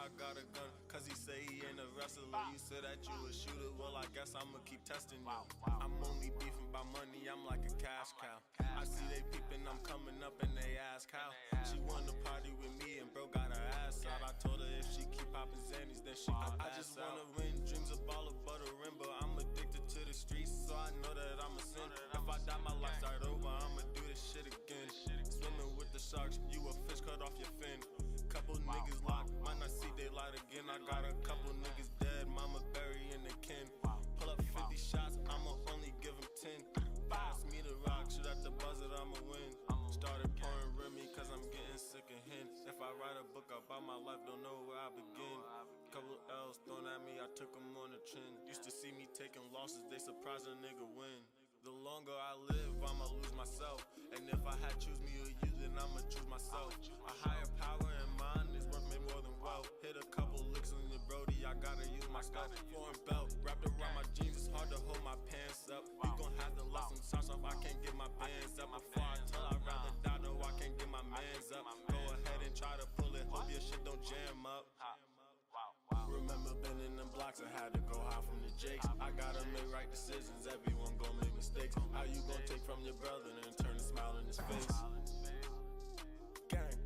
I got a gun, cause he say he ain't a wrestler. You said that you a shooter, well I guess I'ma keep testing you. I'm only beefing by money, I'm like a cash cow. I see they peeping, I'm coming up and they ask how. She wanna party with me and bro got her ass out. I told her if she keep popping Xannies, then she gon' I just wanna win, dreams of all of butter rim, but I'm addicted to the streets, so I know that I'm a sin. If I die, my life start over, I'ma do this shit again. Swimming with the sharks, you a fish cut off your fin. Couple niggas locked, might not see daylight again. I got a couple niggas dead, mama burying the kin. Pull up 50 shots, I'ma only give him 10. Pass me the rock, shoot at the buzzer, I'ma win. Started pouring Remy cause I'm getting sick of hints. If I write a book about my life, don't know where I begin. Couple L's thrown at me, I took them on the chin. Used to see me taking losses, they surprised a nigga win. The longer I live, I'ma lose myself. And if I had choose me or you, then I'ma choose myself. A higher power in mind is worth me more than wealth. Hit a couple licks on your brody, I gotta use my scalp. Foreign belt, wrapped around my jeans, it's hard to hold my pants up. We gon' have to let some socks off, I can't get my bands up. Before I tell, I'd rather die, no, I can't get my mans up. Go ahead and try to pull it, hope your shit don't jam up. Remember been in them blocks, I had to go hide from the jakes. I gotta make right decisions, everyone gon' make mistakes. How you gon' take from your brother and turn a smile in his face? Gang,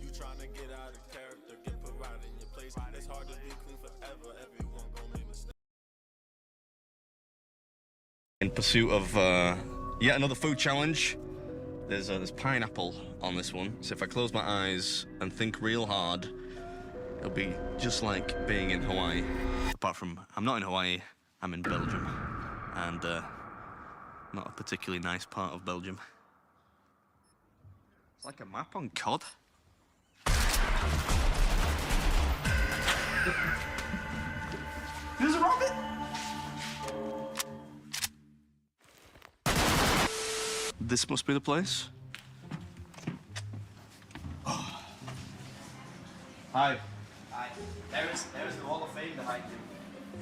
you tryna get out of character, get put right in your place. It's hard to be clean forever, everyone gon' make mistakes. In pursuit of yet another food challenge. There's pineapple on this one, so if I close my eyes and think real hard, it'll be just like being in Hawaii. Apart from, I'm not in Hawaii, I'm in Belgium. And not a particularly nice part of Belgium. It's like a map on COD. There's a rabbit! This must be the place. Oh. Hi. Hi. There's the Wall of Fame behind you.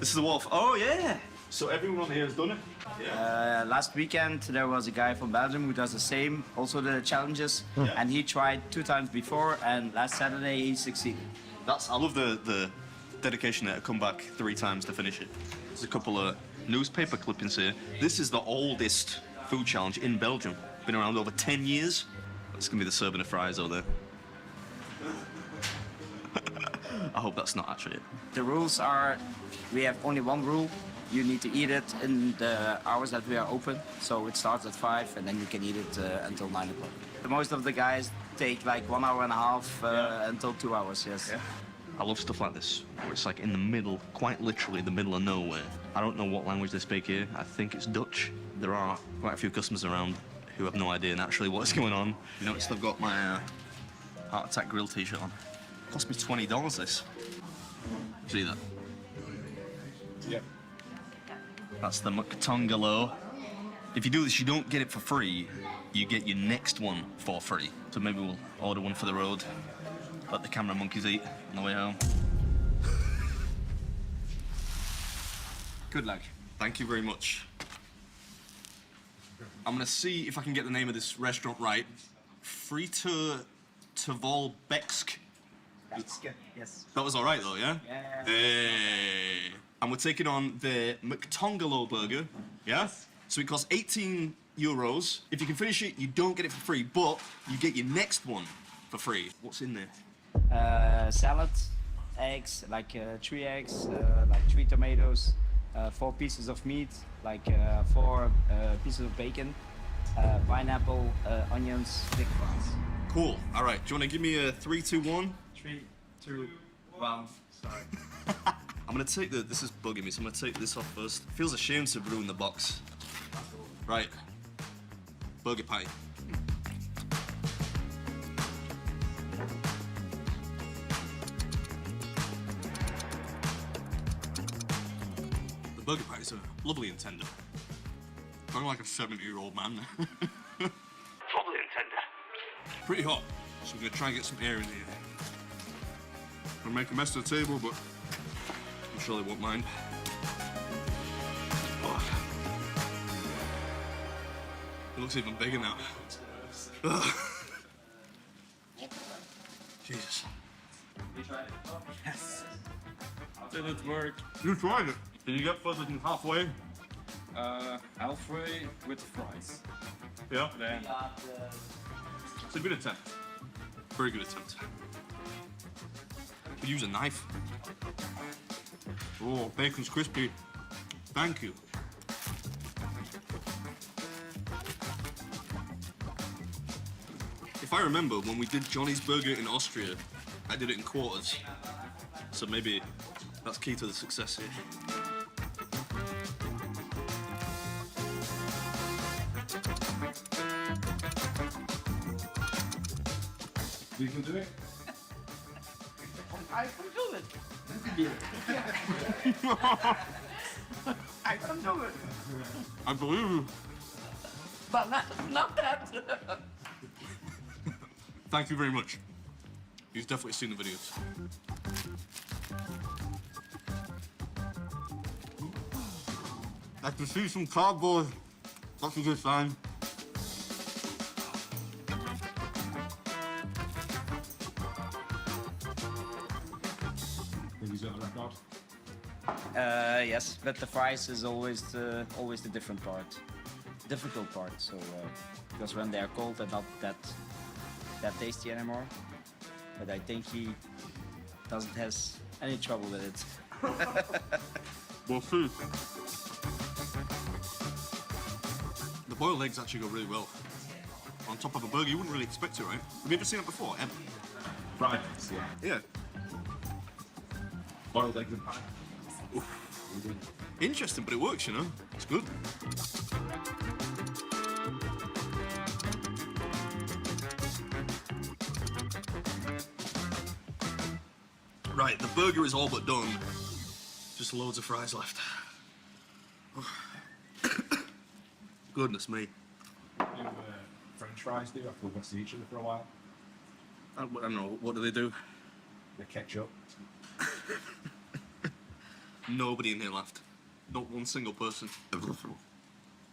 This is the wall. Oh yeah. So everyone here has done it. Yeah. Last weekend there was a guy from Belgium who does the same, also the challenges, and he tried 2 times before, and last Saturday he succeeded. I love the dedication there to come back 3 times to finish it. There's a couple of newspaper clippings here. This is the oldest food challenge in Belgium. Been around over 10 years. It's gonna be the serving of fries over there. I hope that's not actually it. The rules are, we have only one rule. You need to eat it in the hours that we are open. So it starts at 5 and then you can eat it until 9 o'clock. Most of the guys take like 1 hour and a half until 2 hours, yes. Yeah. I love stuff like this, where it's like in the middle, quite literally the middle of nowhere. I don't know what language they speak here. I think it's Dutch. There are quite a few customers around who have no idea naturally what's going on. You notice they've got my Heart Attack Grill t-shirt on. It cost me $20, this. See that? Yep. That's the McTongalo. If you do this, you don't get it for free. You get your next one for free. So maybe we'll order one for the road. Let the camera monkeys eat on the way home. Good luck. Thank you very much. I'm gonna see if I can get the name of this restaurant right. Frito Tvolbeksk. Yes. That was all right though, yeah? Yeah. Hey. And we're taking on the McTongalo burger, yeah? Yes. So it costs 18 euros. If you can finish it, you don't get it for free, but you get your next one for free. What's in there? Salad, eggs, like 3 eggs, like 3 tomatoes, 4 pieces of meat, like 4 pieces of bacon, pineapple, onions, big fries. Cool. All right. Do you want to give me a 3, 2, 1? 3, 2, 1. Sorry. I'm gonna take this is bugging me, so I'm gonna take this off first. Feels a shame to ruin the box. Right. Burger patty. The burger patties are lovely and tender. I'm like a 70-year-old man. Lovely and tender. Pretty hot, so I'm gonna try and get some air in here. I'm gonna make a mess of the table, but I'm sure they won't mind. Oh. It looks even bigger now. Jesus. Yes. Did it work? You tried it. Did you get further than halfway? Halfway with fries. Yeah. Then It's a good attempt. Very good attempt. Could use a knife. Oh, bacon's crispy. Thank you. If I remember, when we did Johnny's Burger in Austria, I did it in quarters. So maybe that's key to the success here. you can do it. I can do it. I can do it. I believe you. But not that. Thank you very much. He's definitely seen the videos. I can see some cardboard. That's a good sign. Think he's got a record? Yes, but the fries is always the different part, difficult part. So because when they are cold, they're not that tasty anymore. But I think he doesn't has any trouble with it. We'll see. The boiled eggs actually go really well. On top of a burger, you wouldn't really expect it, right? Have you ever seen it before? Ever? Fried, yeah. Yeah. Boiled eggs and pie. Interesting, but it works, you know? It's good. Right, the burger is all but done. Just loads of fries left. Goodness me. Do French fries do after we've got to see each other for a while. I don't know, what do they do? The ketchup. Nobody in here laughed. Not one single person.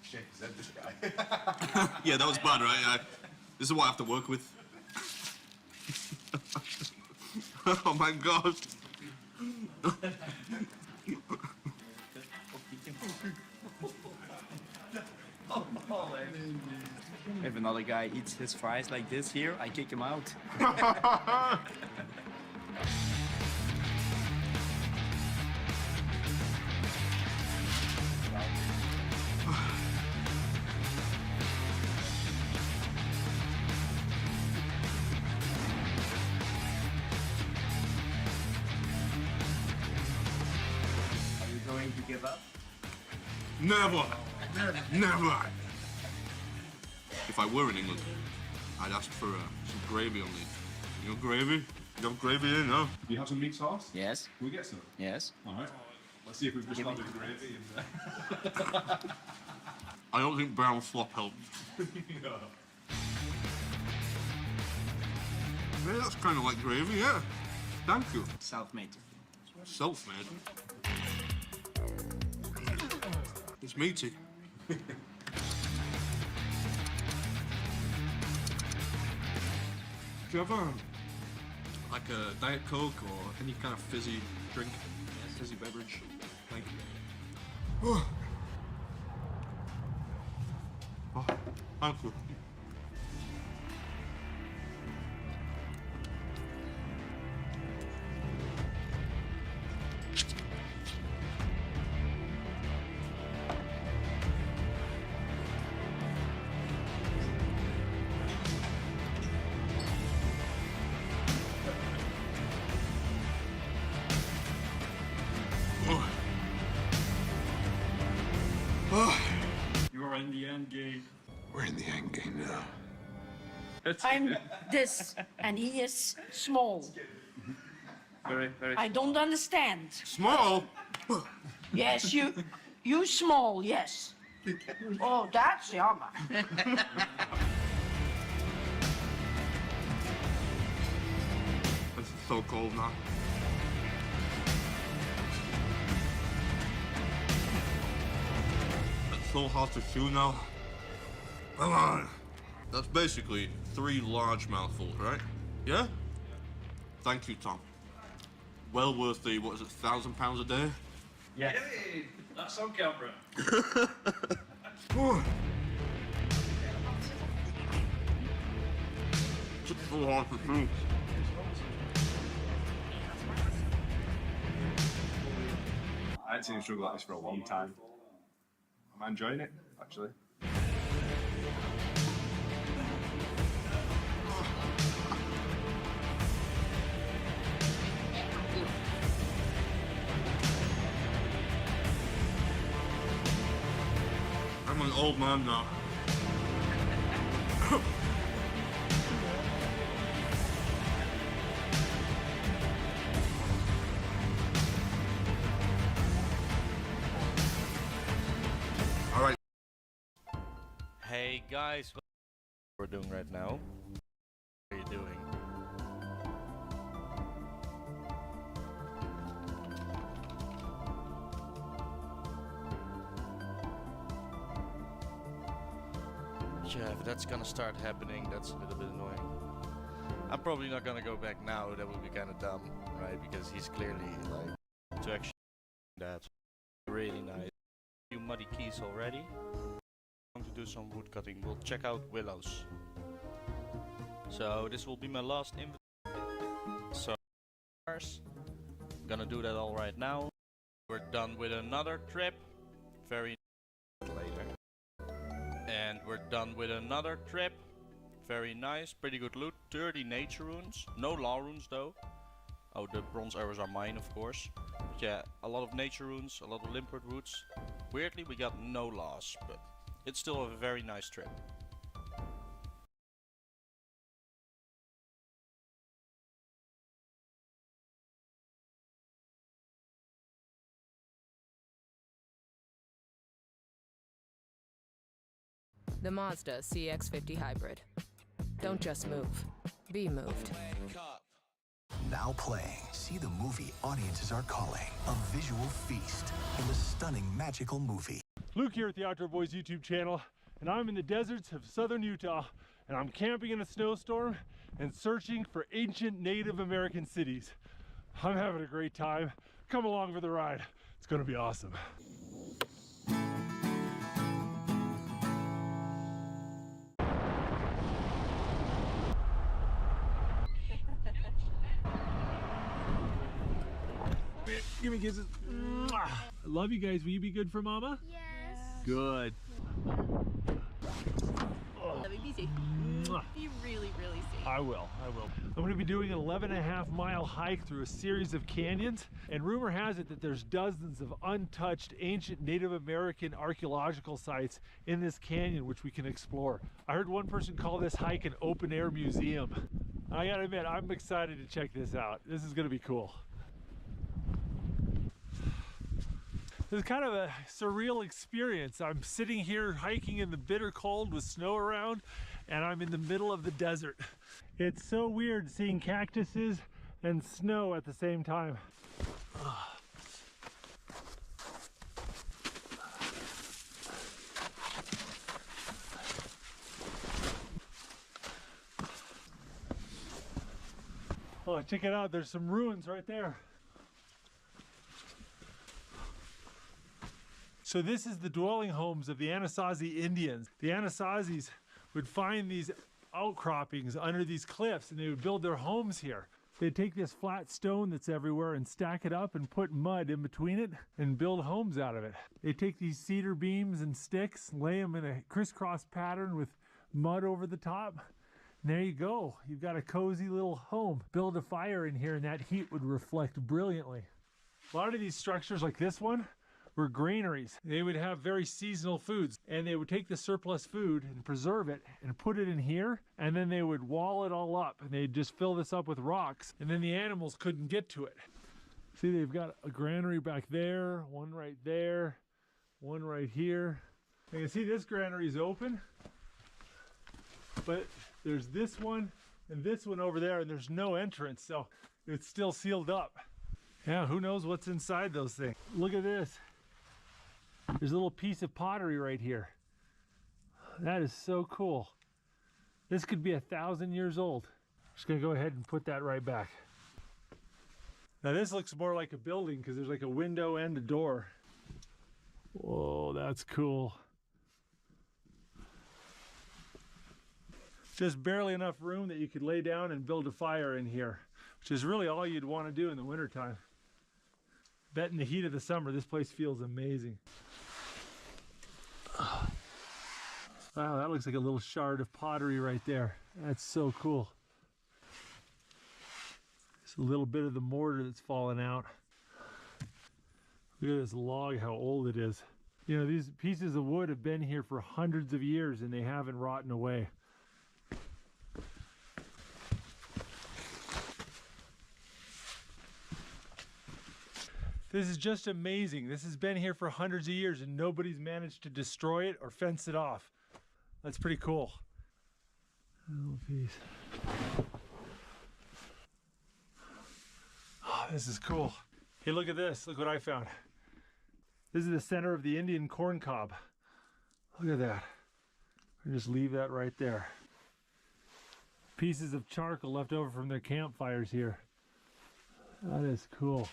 Shit, is that this guy? Yeah, that was bad, right? This is what I have to work with. Oh my god. If another guy eats his fries like this here, I kick him out. Are you going to give up? Never! Never! If I were in England, I'd ask for some gravy on these. You know gravy? You have gravy in, no? Do you have some meat sauce? Yes. Can we get some? Yes. All right. Let's see if we've just got the gravy in there. I don't think brown slop helps. No. Yeah, that's kind of like gravy, yeah. Thank you. Self-made. Self-made. It's meaty. Do you have like a Diet Coke or any kind of fizzy drink? Fizzy beverage? Thank you. Oh, thank you. You're in the end game. We're in the end game now. I'm this, and he is small. Very. I don't understand. Small? Yes, you small, yes. Oh, that's jammer. This is so cold now. It's so hard to chew now. Come on. That's basically 3 large mouthfuls, right? Yeah? Thank you, Tom. well worth the, what is it, £1,000 a day? Yes. Hey, that's on camera. It's so hard to see. I haven't seen him struggle like this for a long time. I'm enjoying it, actually. I'm an old man now. All right. Hey guys, what we're doing right now? What are you doing? Yeah, if that's gonna start happening, that's a little bit annoying. I'm probably not gonna go back now, that would be kinda dumb, right? Because he's clearly like, to actually that. Really nice. Few muddy keys already. I'm going to do some wood cutting. We'll check out willows. So this will be my last inventory. So I'm gonna do that all right now. We're done with another trip. Very later. And we're done with another trip. Very nice, pretty good loot. 30 nature runes, no law runes though. Oh, the bronze arrows are mine, of course. But yeah, a lot of nature runes, a lot of limpert roots. Weirdly, we got no loss, but it's still a very nice trip. The Mazda CX-50 Hybrid. Don't just move. Be moved. Now playing. See the movie audiences are calling a visual feast in the stunning magical movie. Luke here at the Outdoor Boys YouTube channel, and I'm in the deserts of southern Utah, and I'm camping in a snowstorm and searching for ancient Native American cities. I'm having a great time. Come along for the ride. It's gonna be awesome. Give me kisses. I love you guys. Will you be good for mama? Yes. Good. Let me be safe. Be really, really safe. I will. I'm going to be doing an 11.5-mile hike through a series of canyons, and rumor has it that there's dozens of untouched ancient Native American archaeological sites in this canyon which we can explore. I heard one person call this hike an open-air museum. I gotta admit, I'm excited to check this out. This is going to be cool. It's kind of a surreal experience. I'm sitting here hiking in the bitter cold with snow around, and I'm in the middle of the desert. It's so weird seeing cactuses and snow at the same time. Oh, check it out. There's some ruins right there. So this is the dwelling homes of the Anasazi Indians. The Anasazis would find these outcroppings under these cliffs, and they would build their homes here. They'd take this flat stone that's everywhere and stack it up and put mud in between it and build homes out of it. They take these cedar beams and sticks, lay them in a crisscross pattern with mud over the top. And there you go. You've got a cozy little home. Build a fire in here and that heat would reflect brilliantly. A lot of these structures like this one were granaries. They would have very seasonal foods, and they would take the surplus food and preserve it and put it in here, and then they would wall it all up, and they'd just fill this up with rocks, and then the animals couldn't get to it. See, they've got a granary back there, one right there, one right here. You can see this granary is open, but there's this one and this one over there, and there's no entrance, so it's still sealed up. Yeah, who knows what's inside those things. Look at this. There's a little piece of pottery right here. That is so cool. This could be 1,000 years old. Just gonna go ahead and put that right back. Now this looks more like a building because there's like a window and a door. Whoa, that's cool. Just barely enough room that you could lay down and build a fire in here, which is really all you'd want to do in the wintertime. Bet in the heat of the summer, this place feels amazing. Wow, that looks like a little shard of pottery right there. That's so cool. It's a little bit of the mortar that's fallen out. Look at this log, how old it is. You know, these pieces of wood have been here for hundreds of years and they haven't rotten away. This is just amazing. This has been here for hundreds of years and nobody's managed to destroy it or fence it off. That's pretty cool. Little piece. Oh, this is cool. Hey, look at this. Look what I found. This is the center of the Indian corn cob. Look at that. I'll just leave that right there. Pieces of charcoal left over from their campfires here. That is cool.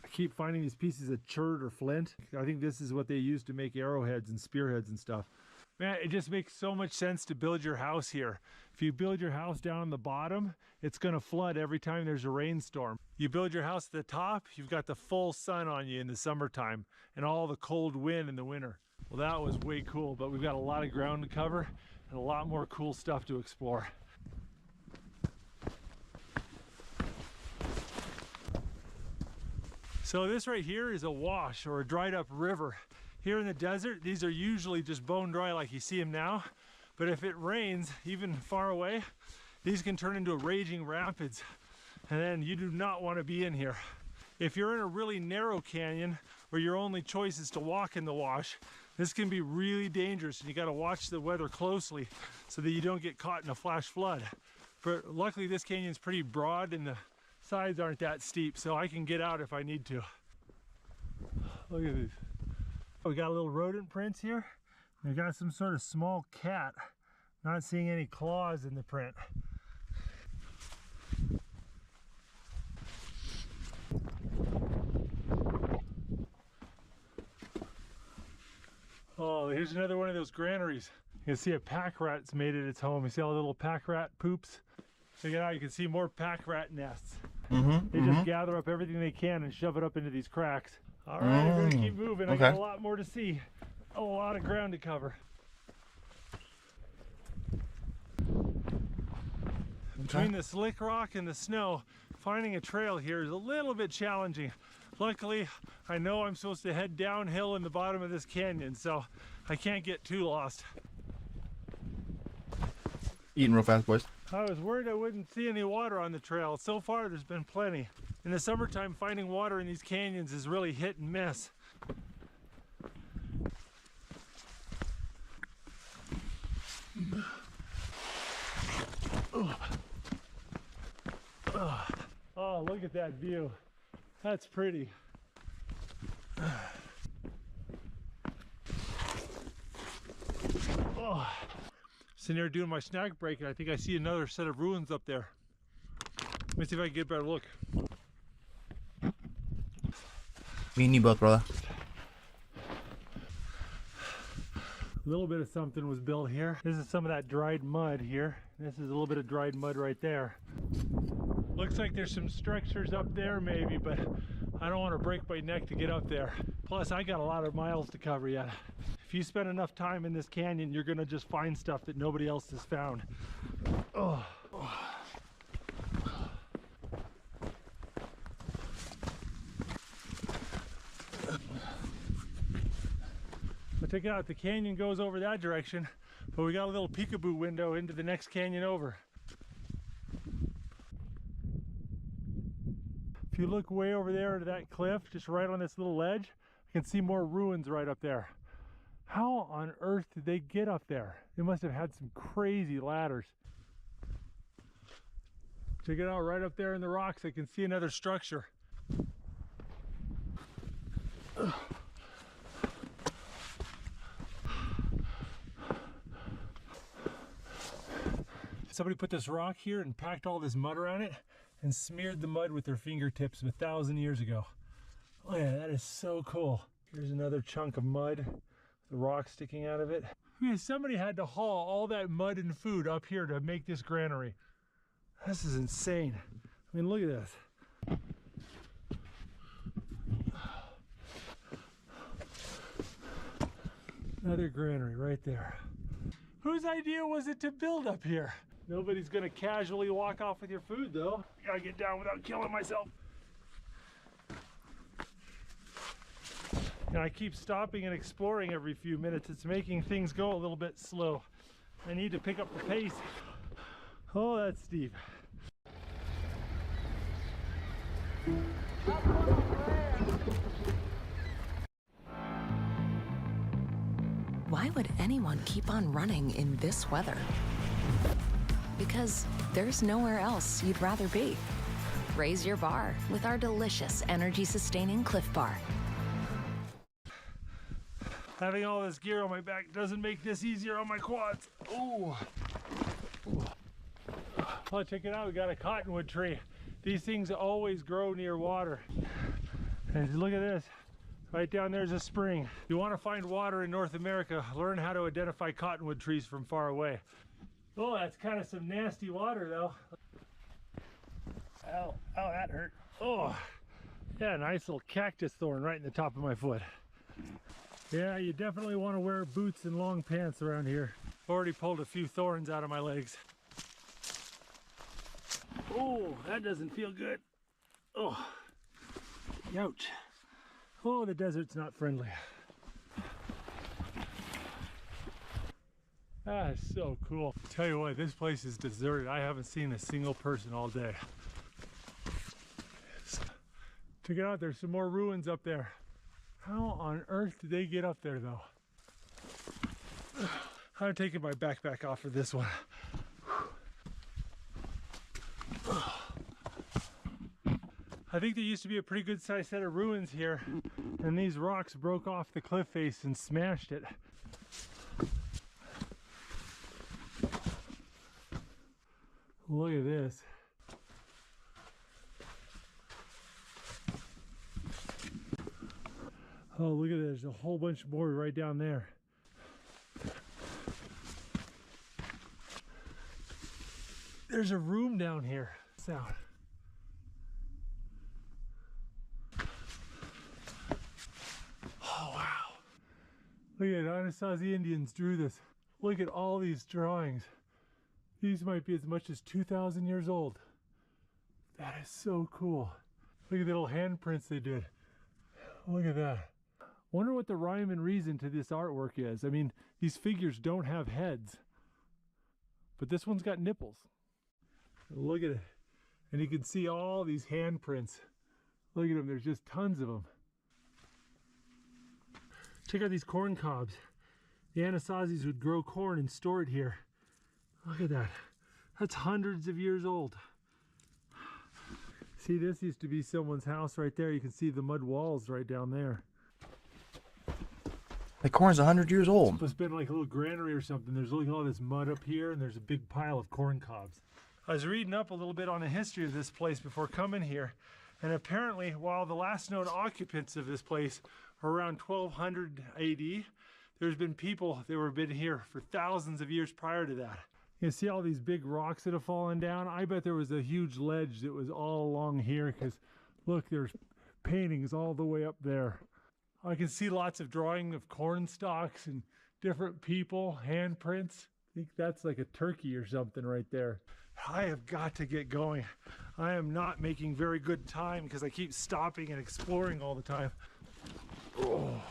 I keep finding these pieces of chert or flint. I think this is what they use to make arrowheads and spearheads and stuff. Man, it just makes so much sense to build your house here. If you build your house down on the bottom, it's gonna flood every time there's a rainstorm. You build your house at the top, you've got the full sun on you in the summertime and all the cold wind in the winter. Well, that was way cool, but we've got a lot of ground to cover and a lot more cool stuff to explore. So this right here is a wash or a dried up river. Here in the desert, these are usually just bone dry like you see them now. But if it rains, even far away, these can turn into raging rapids. And then you do not want to be in here. If you're in a really narrow canyon where your only choice is to walk in the wash, this can be really dangerous and you got to watch the weather closely so that you don't get caught in a flash flood. But luckily this canyon's pretty broad and the sides aren't that steep, so I can get out if I need to. Look at these. We got a little rodent prints here. We got some sort of small cat. Not seeing any claws in the print. Oh, here's another one of those granaries. You can see a pack rat's made it its home. You see all the little pack rat poops? Check it out, you can see more pack rat nests. They just gather up everything they can and shove it up into these cracks. All right, we're gonna keep moving. I got a lot more to see. A lot of ground to cover. Between the slick rock and the snow, finding a trail here is a little bit challenging. Luckily, I know I'm supposed to head downhill in the bottom of this canyon, so I can't get too lost. Eating real fast, boys. I was worried I wouldn't see any water on the trail. So far, there's been plenty. In the summertime, finding water in these canyons is really hit and miss. Oh, look at that view. That's pretty. Oh. Sitting here doing my snack break and I think I see another set of ruins up there. Let me see if I can get a better look. Me and you both, brother. A little bit of something was built here. This is some of that dried mud here. This is a little bit of dried mud right there. Looks like there's some structures up there maybe, but I don't want to break my neck to get up there. Plus, I got a lot of miles to cover yet. If you spend enough time in this canyon, you're gonna just find stuff that nobody else has found. Oh. But check it out, the canyon goes over that direction, but we got a little peekaboo window into the next canyon over. If you look way over there to that cliff, just right on this little ledge, you can see more ruins right up there. How on earth did they get up there? They must have had some crazy ladders. Check it out, right up there in the rocks, I can see another structure. Somebody put this rock here and packed all this mud around it, and smeared the mud with their fingertips 1,000 years ago. Oh yeah, that is so cool. Here's another chunk of mud, the rock sticking out of it. I mean, somebody had to haul all that mud and food up here to make this granary. This is insane. I mean, look at this. Another granary right there. Whose idea was it to build up here? Nobody's gonna casually walk off with your food though. I gotta get down without killing myself. And I keep stopping and exploring every few minutes. It's making things go a little bit slow. I need to pick up the pace. Oh, that's steep. Why would anyone keep on running in this weather? Because there's nowhere else you'd rather be. Raise your bar with our delicious energy-sustaining Cliff Bar. Having all this gear on my back doesn't make this easier on my quads. Ooh. Oh, check it out, we got a cottonwood tree. These things always grow near water. And look at this. Right down there's a spring. If you want to find water in North America, learn how to identify cottonwood trees from far away. Oh, that's kind of some nasty water though. Ow, ow, that hurt. Oh, yeah, nice little cactus thorn right in the top of my foot. Yeah, you definitely want to wear boots and long pants around here. Already pulled a few thorns out of my legs. Oh, that doesn't feel good. Oh, ouch. Oh, the desert's not friendly. That is so cool. Tell you what, this place is deserted. I haven't seen a single person all day. Check it out, there's some more ruins up there. How on earth did they get up there though? I'm taking my backpack off for this one. I think there used to be a pretty good sized set of ruins here, and these rocks broke off the cliff face and smashed it. Look at this. Oh, look at it. There's a whole bunch more right down there. There's a room down here. Sound. Oh, wow. Look at Anasazi Indians drew this. Look at all these drawings. These might be as much as 2,000 years old. That is so cool. Look at the little handprints they did. Look at that. Wonder what the rhyme and reason to this artwork is. I mean, these figures don't have heads, but this one's got nipples. Look at it. And you can see all these handprints. Look at them, there's just tons of them. Check out these corn cobs. The Anasazis would grow corn and store it here. Look at that. That's hundreds of years old. See, this used to be someone's house right there. You can see the mud walls right down there. The corn's 100 years old. It's been like a little granary or something. There's like all this mud up here, and there's a big pile of corn cobs. I was reading up a little bit on the history of this place before coming here, and apparently, while the last known occupants of this place were around 1200 AD, there's been people that were been here for thousands of years prior to that. You see all these big rocks that have fallen down? I bet there was a huge ledge that was all along here, because look, there's paintings all the way up there. I can see lots of drawing of corn stalks and different people, handprints. I think that's like a turkey or something right there. I have got to get going. I am not making very good time because I keep stopping and exploring all the time. Oh.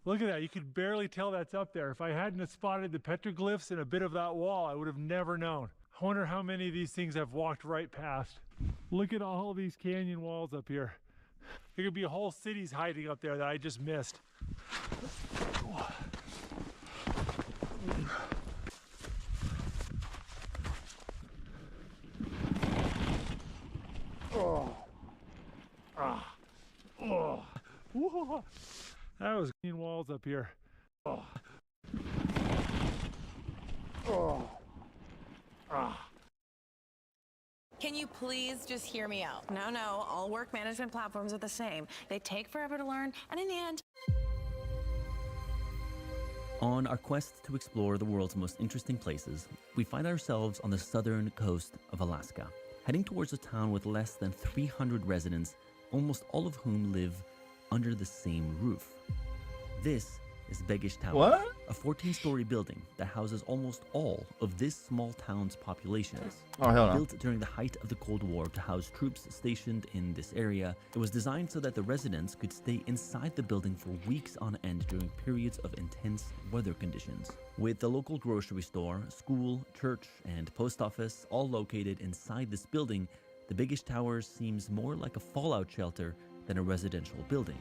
Look at that, you could barely tell that's up there. If I hadn't have spotted the petroglyphs and a bit of that wall, I would have never known. I wonder how many of these things I've walked right past. Look at all these canyon walls up here. There could be whole cities hiding up there that I just missed. Oh. Ah. Oh. Whoa. That was canyon walls up here. Oh. Oh. Ah. Can you please just hear me out? No, all work management platforms are the same. They take forever to learn, and in the end... On our quest to explore the world's most interesting places, we find ourselves on the southern coast of Alaska, heading towards a town with less than 300 residents, almost all of whom live under the same roof. This is Beggish Tower, What? a 14-story building that houses almost all of this small town's population. Oh, hell no. Built during the height of the Cold War to house troops stationed in this area, it was designed so that the residents could stay inside the building for weeks on end during periods of intense weather conditions. With the local grocery store, school, church, and post office all located inside this building, the Beggish Tower seems more like a fallout shelter than a residential building.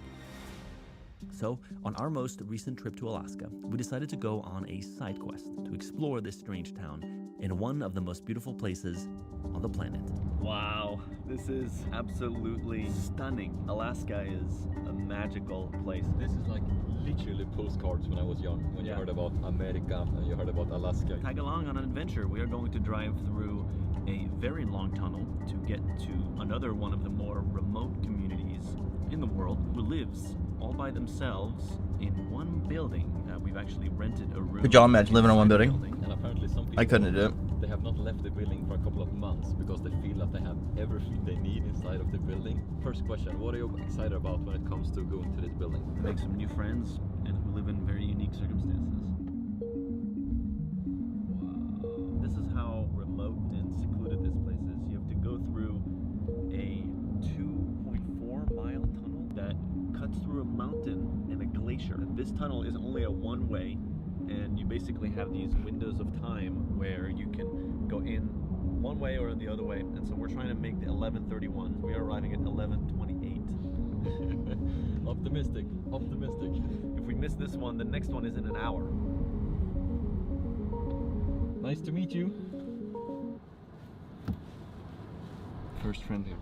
So, on our most recent trip to Alaska, we decided to go on a side quest to explore this strange town in one of the most beautiful places on the planet. Wow, this is absolutely stunning. Alaska is a magical place. This is like literally postcards when I was young, when you heard about America and you heard about Alaska. Tag along on an adventure. We are going to drive through a very long tunnel to get to another one of the more remote communities in the world who lives all by themselves in one building. We've actually rented a room. Could y'all imagine living in one building? And apparently some people, I couldn't do it. They have not left the building for a couple of months because they feel that they have everything they need inside of the building. First question, what are you excited about when it comes to going to this building? Make some new friends and who live in very unique circumstances. Wow. This is how remote and secluded this place is. You have to go through a 2.4-mile tunnel that cuts through a mountain and a glacier. This tunnel is only a one-way, and you basically have these windows of time where you can go in one way or the other way. And so we're trying to make the 11:31. We are arriving at 11:28. Optimistic. If we miss this one, the next one is in an hour. Nice to meet you. First friend here.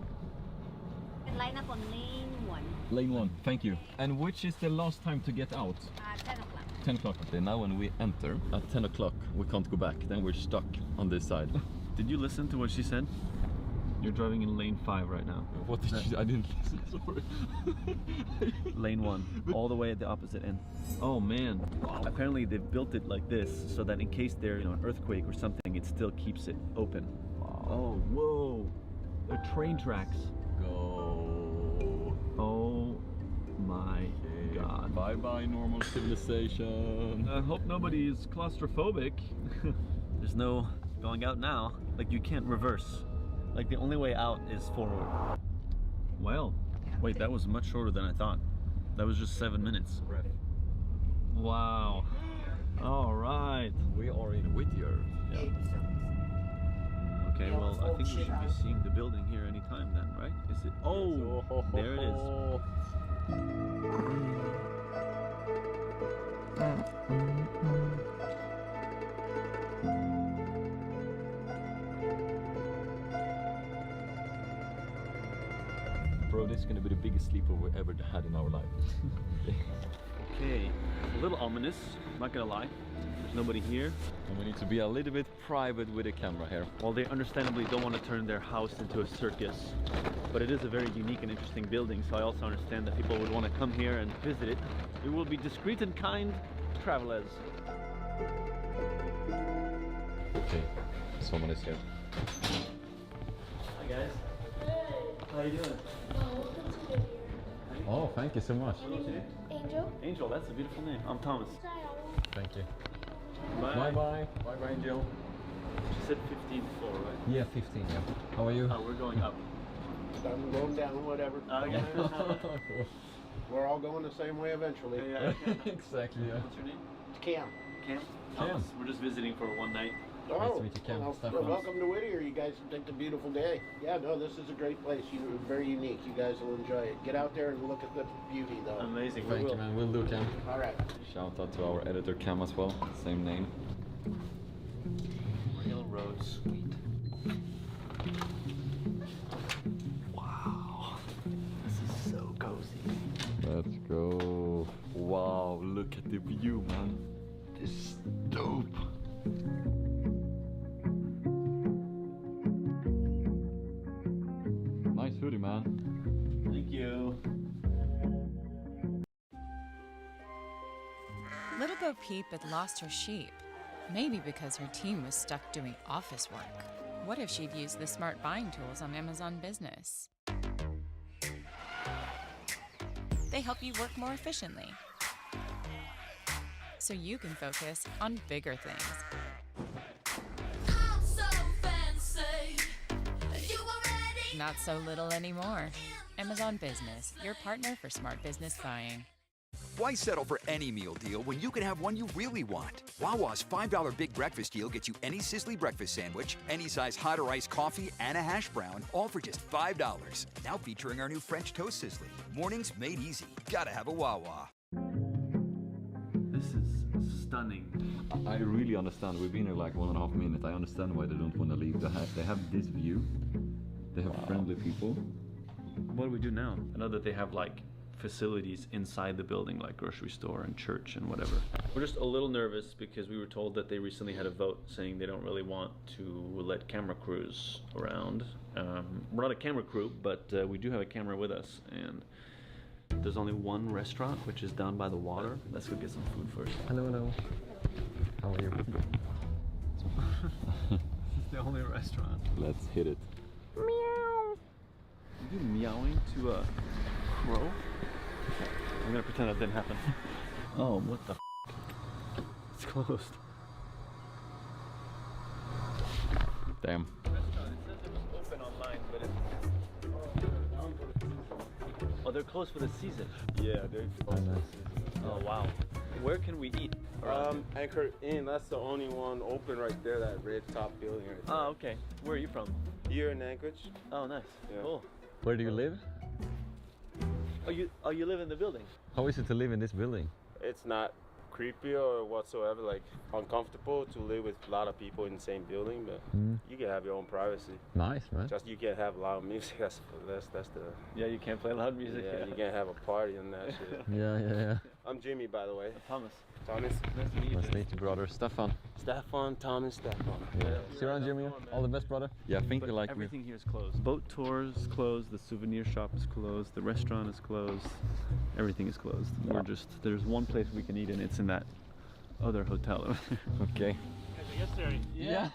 Line up on lane 1. Lane 1, thank you. And which is the last time to get out? 10 o'clock. 10 o'clock. Okay, now when we enter at 10 o'clock, we can't go back. Then we're stuck on this side. Did you listen to what she said? You're driving in lane 5 right now. What did she? I didn't listen, sorry. Lane 1, all the way at the opposite end. Oh man. Wow. Apparently they've built it like this so that in case there's an earthquake or something, it still keeps it open. Wow. Oh, whoa. They're train tracks. Go. Oh my god. Bye bye normal civilization. I hope nobody is claustrophobic. There's no going out now. Like you can't reverse. Like the only way out is forward. Well, wait, that was much shorter than I thought. That was just 7 minutes. Right. Wow. All right. We are in Whittier. Yeah. Okay, well, I think we should be seeing the building here anytime then, right? Is it? Oh, there it is. Bro, this is gonna be the biggest sleepover we ever had in our life. Okay, a little ominous, not gonna lie. There's nobody here. And we need to be a little bit private with the camera here. Well, they understandably don't want to turn their house into a circus, but it is a very unique and interesting building, so I also understand that people would want to come here and visit it. We will be discreet and kind travelers. Okay, someone is here. Hi guys. Hey. How you doing? Oh, thank you so much. Angel. Angel, that's a beautiful name. I'm Thomas. Thank you. Bye. Bye bye. Bye bye, Angel. She said 15 floor, right? Yeah, 15, yeah. How are you? We're going up. I'm going down, whatever. Okay. We're all going the same way eventually. Yeah. Exactly, yeah. What's your name? Cam. Cam? Thomas. We're just visiting for one night. Oh, Nice to meet you, Cam. well, welcome to Whittier. You guys have picked a beautiful day. Yeah, no, this is a great place. You're very unique. You guys will enjoy it. Get out there and look at the beauty, though. Amazing. Thank you, man. We'll do, Cam. All right. Shout out to our editor, Cam, as well. Same name. Railroad Suite. Wow. This is so cozy. Let's go. Wow, look at the view, man. This is dope. Bo Peep had lost her sheep. Maybe because her team was stuck doing office work. What if she'd used the smart buying tools on Amazon Business? They help you work more efficiently, so you can focus on bigger things. Not so little anymore. Amazon Business, your partner for smart business buying. Why settle for any meal deal when you can have one you really want? Wawa's $5 Big Breakfast Deal gets you any Sizzly breakfast sandwich, any size hot or iced coffee, and a hash brown, all for just $5. Now featuring our new French Toast Sizzly. Mornings made easy. Gotta have a Wawa. This is stunning. I really understand. We've been here like 1.5 minutes. I understand why they don't want to leave. They have this view. They have friendly people. What do we do now? I know that they have like facilities inside the building, like grocery store and church and whatever. We're just a little nervous because we were told that they recently had a vote saying they don't really want to let camera crews around. We're not a camera crew, but we do have a camera with us, and there's only one restaurant, which is down by the water. Let's go get some food first. Hello, hello. How are you? This is the only restaurant. Let's hit it. Meow. You meowing to a crow? I'm gonna pretend that didn't happen. Oh, what the f? It's closed. Damn. The restaurant, it says it was open online, but oh, they're closed for the season. Yeah, they're closed for the season. Oh, wow. Where can we eat? Anchor Inn, that's the only one open right there, that red top building right there. Oh, okay. Where are you from? Here in Anchorage. Oh, nice. Yeah. Cool. Where do you live? Oh, you live in the building? How is it to live in this building? It's not creepy or whatsoever, like uncomfortable to live with a lot of people in the same building, but you can have your own privacy. Nice, man. Just you can't have loud music. That's the. Yeah, you can't play loud music. Yeah, you can't have a party and that shit. Yeah. I'm Jimmy, by the way. Thomas. Thomas. Nice to meet you. Nice to meet you, brother. Stefan. Stefan, Thomas, Stefan. Yeah. See you around, Jimmy. All the best, brother. Yeah, I think you like me. Everything here is closed. Boat tours closed. The souvenir shop is closed. The restaurant is closed. Everything is closed. Yeah. There's one place we can eat, and it's in that other hotel. Okay. Yes, sir. Yeah.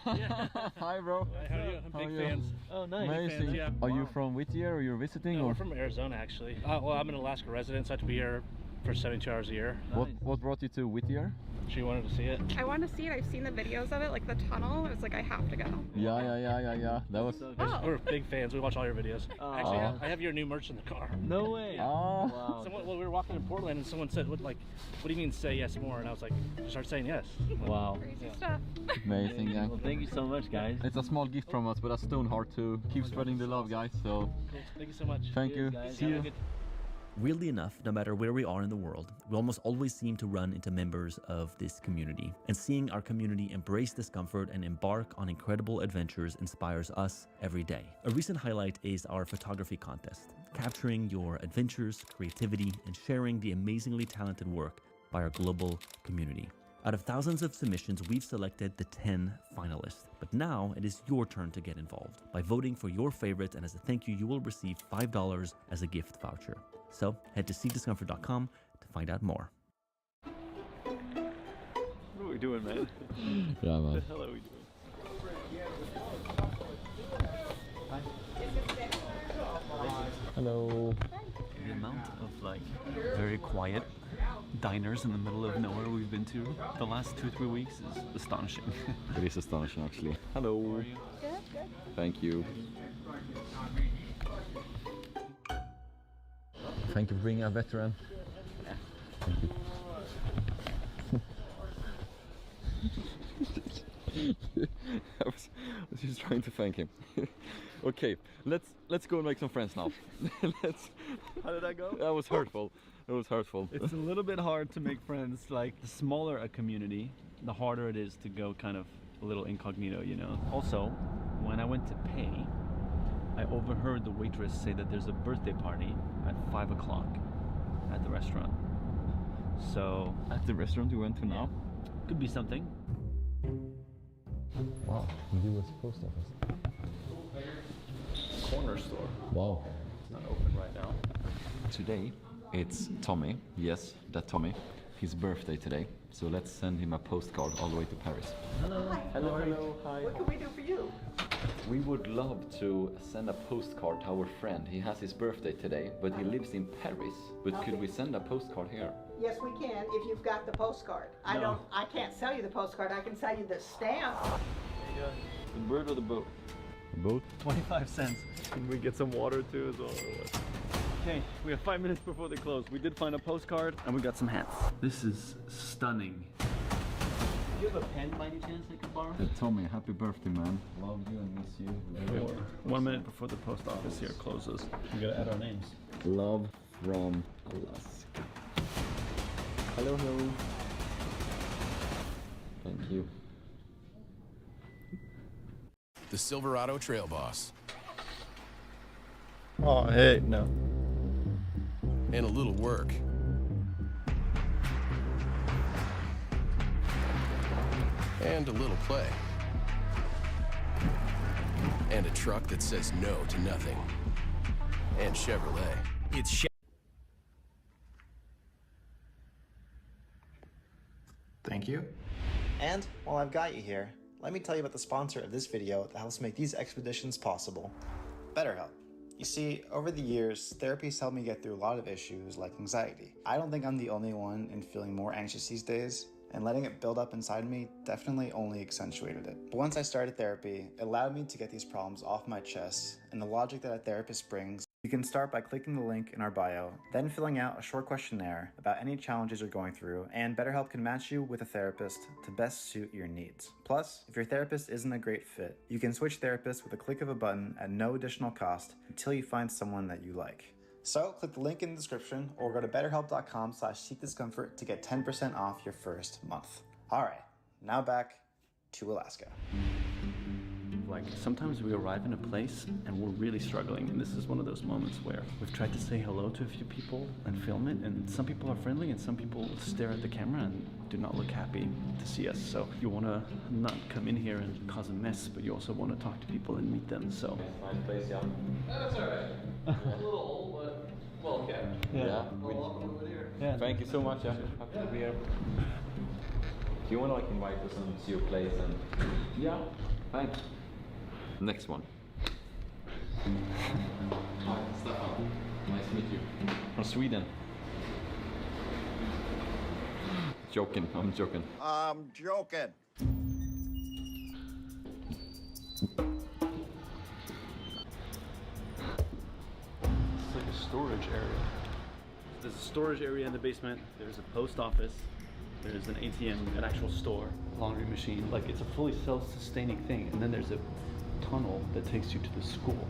Hi, bro. Hi, how are you? I'm big fans. Oh, nice. Amazing. Fans, yeah. Are you from Whittier or you're visiting? No, or? we're from Arizona, actually. Well, I'm an Alaska resident, so I have to be here for 72 hours a year. What brought you to Whittier? She wanted to see it. I want to see it. I've seen the videos of it, like the tunnel. I was like, I have to go. Yeah. That was. We're big fans. We watch all your videos. Actually, I have your new merch in the car. No way. Oh. Wow. We were walking in Portland, and someone said, "What do you mean say yes more?" And I was like, "Just start saying yes." Wow. Crazy stuff. Amazing, yeah. Well, thank you so much, guys. It's a small gift from us, but a stone heart to keep spreading the love, guys. So. Cool. Thank you so much. Thank you. Guys. See you. Weirdly enough, no matter where we are in the world, we almost always seem to run into members of this community. And seeing our community embrace discomfort and embark on incredible adventures inspires us every day. A recent highlight is our photography contest, capturing your adventures, creativity, and sharing the amazingly talented work by our global community. Out of thousands of submissions, we've selected the 10 finalists. But now it is your turn to get involved by voting for your favorite, and as a thank you, you will receive $5 as a gift voucher. So head to seediscomfort.com to find out more. What are we doing, man? Yeah, man. What the hell are we doing? Hello. The amount of like very quiet diners in the middle of nowhere we've been to the last 2-3 weeks is astonishing. It is astonishing, actually. Hello. How are you? Good. Thank you. Thank you for being a veteran. Thank you. I was just trying to thank him. Okay, let's go and make some friends now. How did that go? That was hurtful. It was hurtful. It's a little bit hard to make friends. Like, the smaller a community, the harder it is to go kind of a little incognito, you know. Also, when I went to pay, I overheard the waitress say that there's a birthday party at 5 o'clock at the restaurant. So... At the restaurant you went to now? Could be something. Wow, US post office. Corner store. Wow. It's not open right now. Today, it's Tommy. Yes, that Tommy. His birthday today. So let's send him a postcard all the way to Paris. Hello. Hi. Hello, hello, hi. What can we do for you? We would love to send a postcard to our friend. He has his birthday today, but he lives in Paris. But could we send a postcard here? Yes, we can, if you've got the postcard. No. I can't sell you the postcard, I can sell you the stamp. The bird or the boat? The boat. 25 cents. Can we get some water too as well? Okay, we have 5 minutes before they close. We did find a postcard and we got some hats. This is stunning. Do you have a pen by any chance I could borrow? Tommy, happy birthday, man. Love you and miss you. We have 1 minute before the post office here closes. We gotta add our names. Love from Alaska. Hello, hello. Thank you. The Silverado Trail Boss. Oh, hey, no. And a little work. And a little play. And a truck that says no to nothing. And Chevrolet. It's Thank you. And while I've got you here, let me tell you about the sponsor of this video that helps make these expeditions possible, BetterHelp. You see, over the years, therapy's helped me get through a lot of issues like anxiety. I don't think I'm the only one in feeling more anxious these days, and letting it build up inside me definitely only accentuated it. But once I started therapy, it allowed me to get these problems off my chest, and the logic that a therapist brings. You can start by clicking the link in our bio, then filling out a short questionnaire about any challenges you're going through, and BetterHelp can match you with a therapist to best suit your needs. Plus, if your therapist isn't a great fit, you can switch therapists with a click of a button at no additional cost until you find someone that you like. So, click the link in the description or go to betterhelp.com/seekdiscomfort to get 10% off your first month. Alright, now back to Alaska. Like, sometimes we arrive in a place and we're really struggling, and this is one of those moments where we've tried to say hello to a few people and film it, and some people are friendly and some people stare at the camera and do not look happy to see us. So you want to not come in here and cause a mess, but you also want to talk to people and meet them. So Nice place, yeah. That's alright. A little old, but well kept. Yeah. Welcome over here. Yeah. Thank you so much. Yeah. Happy to be here. Do you want to like invite us and see your place and? Yeah. Thanks. Next one. Hi, Stefan. Nice to meet you. From Sweden. Joking. I'm joking. I'm joking. It's like a storage area. There's a storage area in the basement. There's a post office. There's an ATM, an actual store, laundry machine. Like, it's a fully self-sustaining thing. And then there's a tunnel that takes you to the school.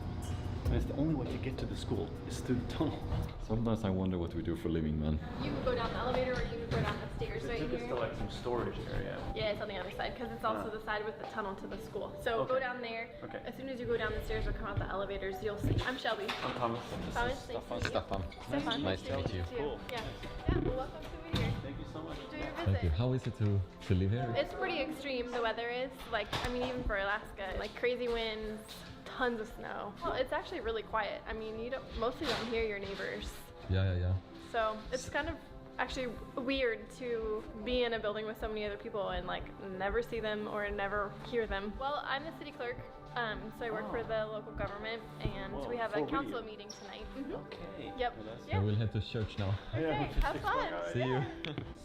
And it's the only way to get to the school is through the tunnel. Sometimes I wonder what we do for a living, man. You can go down the elevator or you can go down the stairs They right took us here. to like some storage area. Yeah, it's on the other side because it's also the side with the tunnel to the school. So go Okay. down there. Okay. As soon as you go down the stairs or come out the elevators, you'll see. I'm Shelby. I'm Thomas. Thomas, nice to meet you. Stefan. Stefan, Nice to meet you. Cool. Yeah. Yeah, well, welcome to here. Thank you so much. Enjoy your Thank you. visit. How is it to live here? It's pretty extreme, the weather is. Like, I mean, even for Alaska, like crazy winds, tons of snow. Well, it's actually really quiet. I mean, you mostly don't hear your neighbors. Yeah. So it's kind of actually weird to be in a building with so many other people and like never see them or never hear them. Well, I'm the city clerk, so I work for the local government, and we have a council meeting tonight. Okay. Yep. So we'll head to church now. Okay, have fun. See you.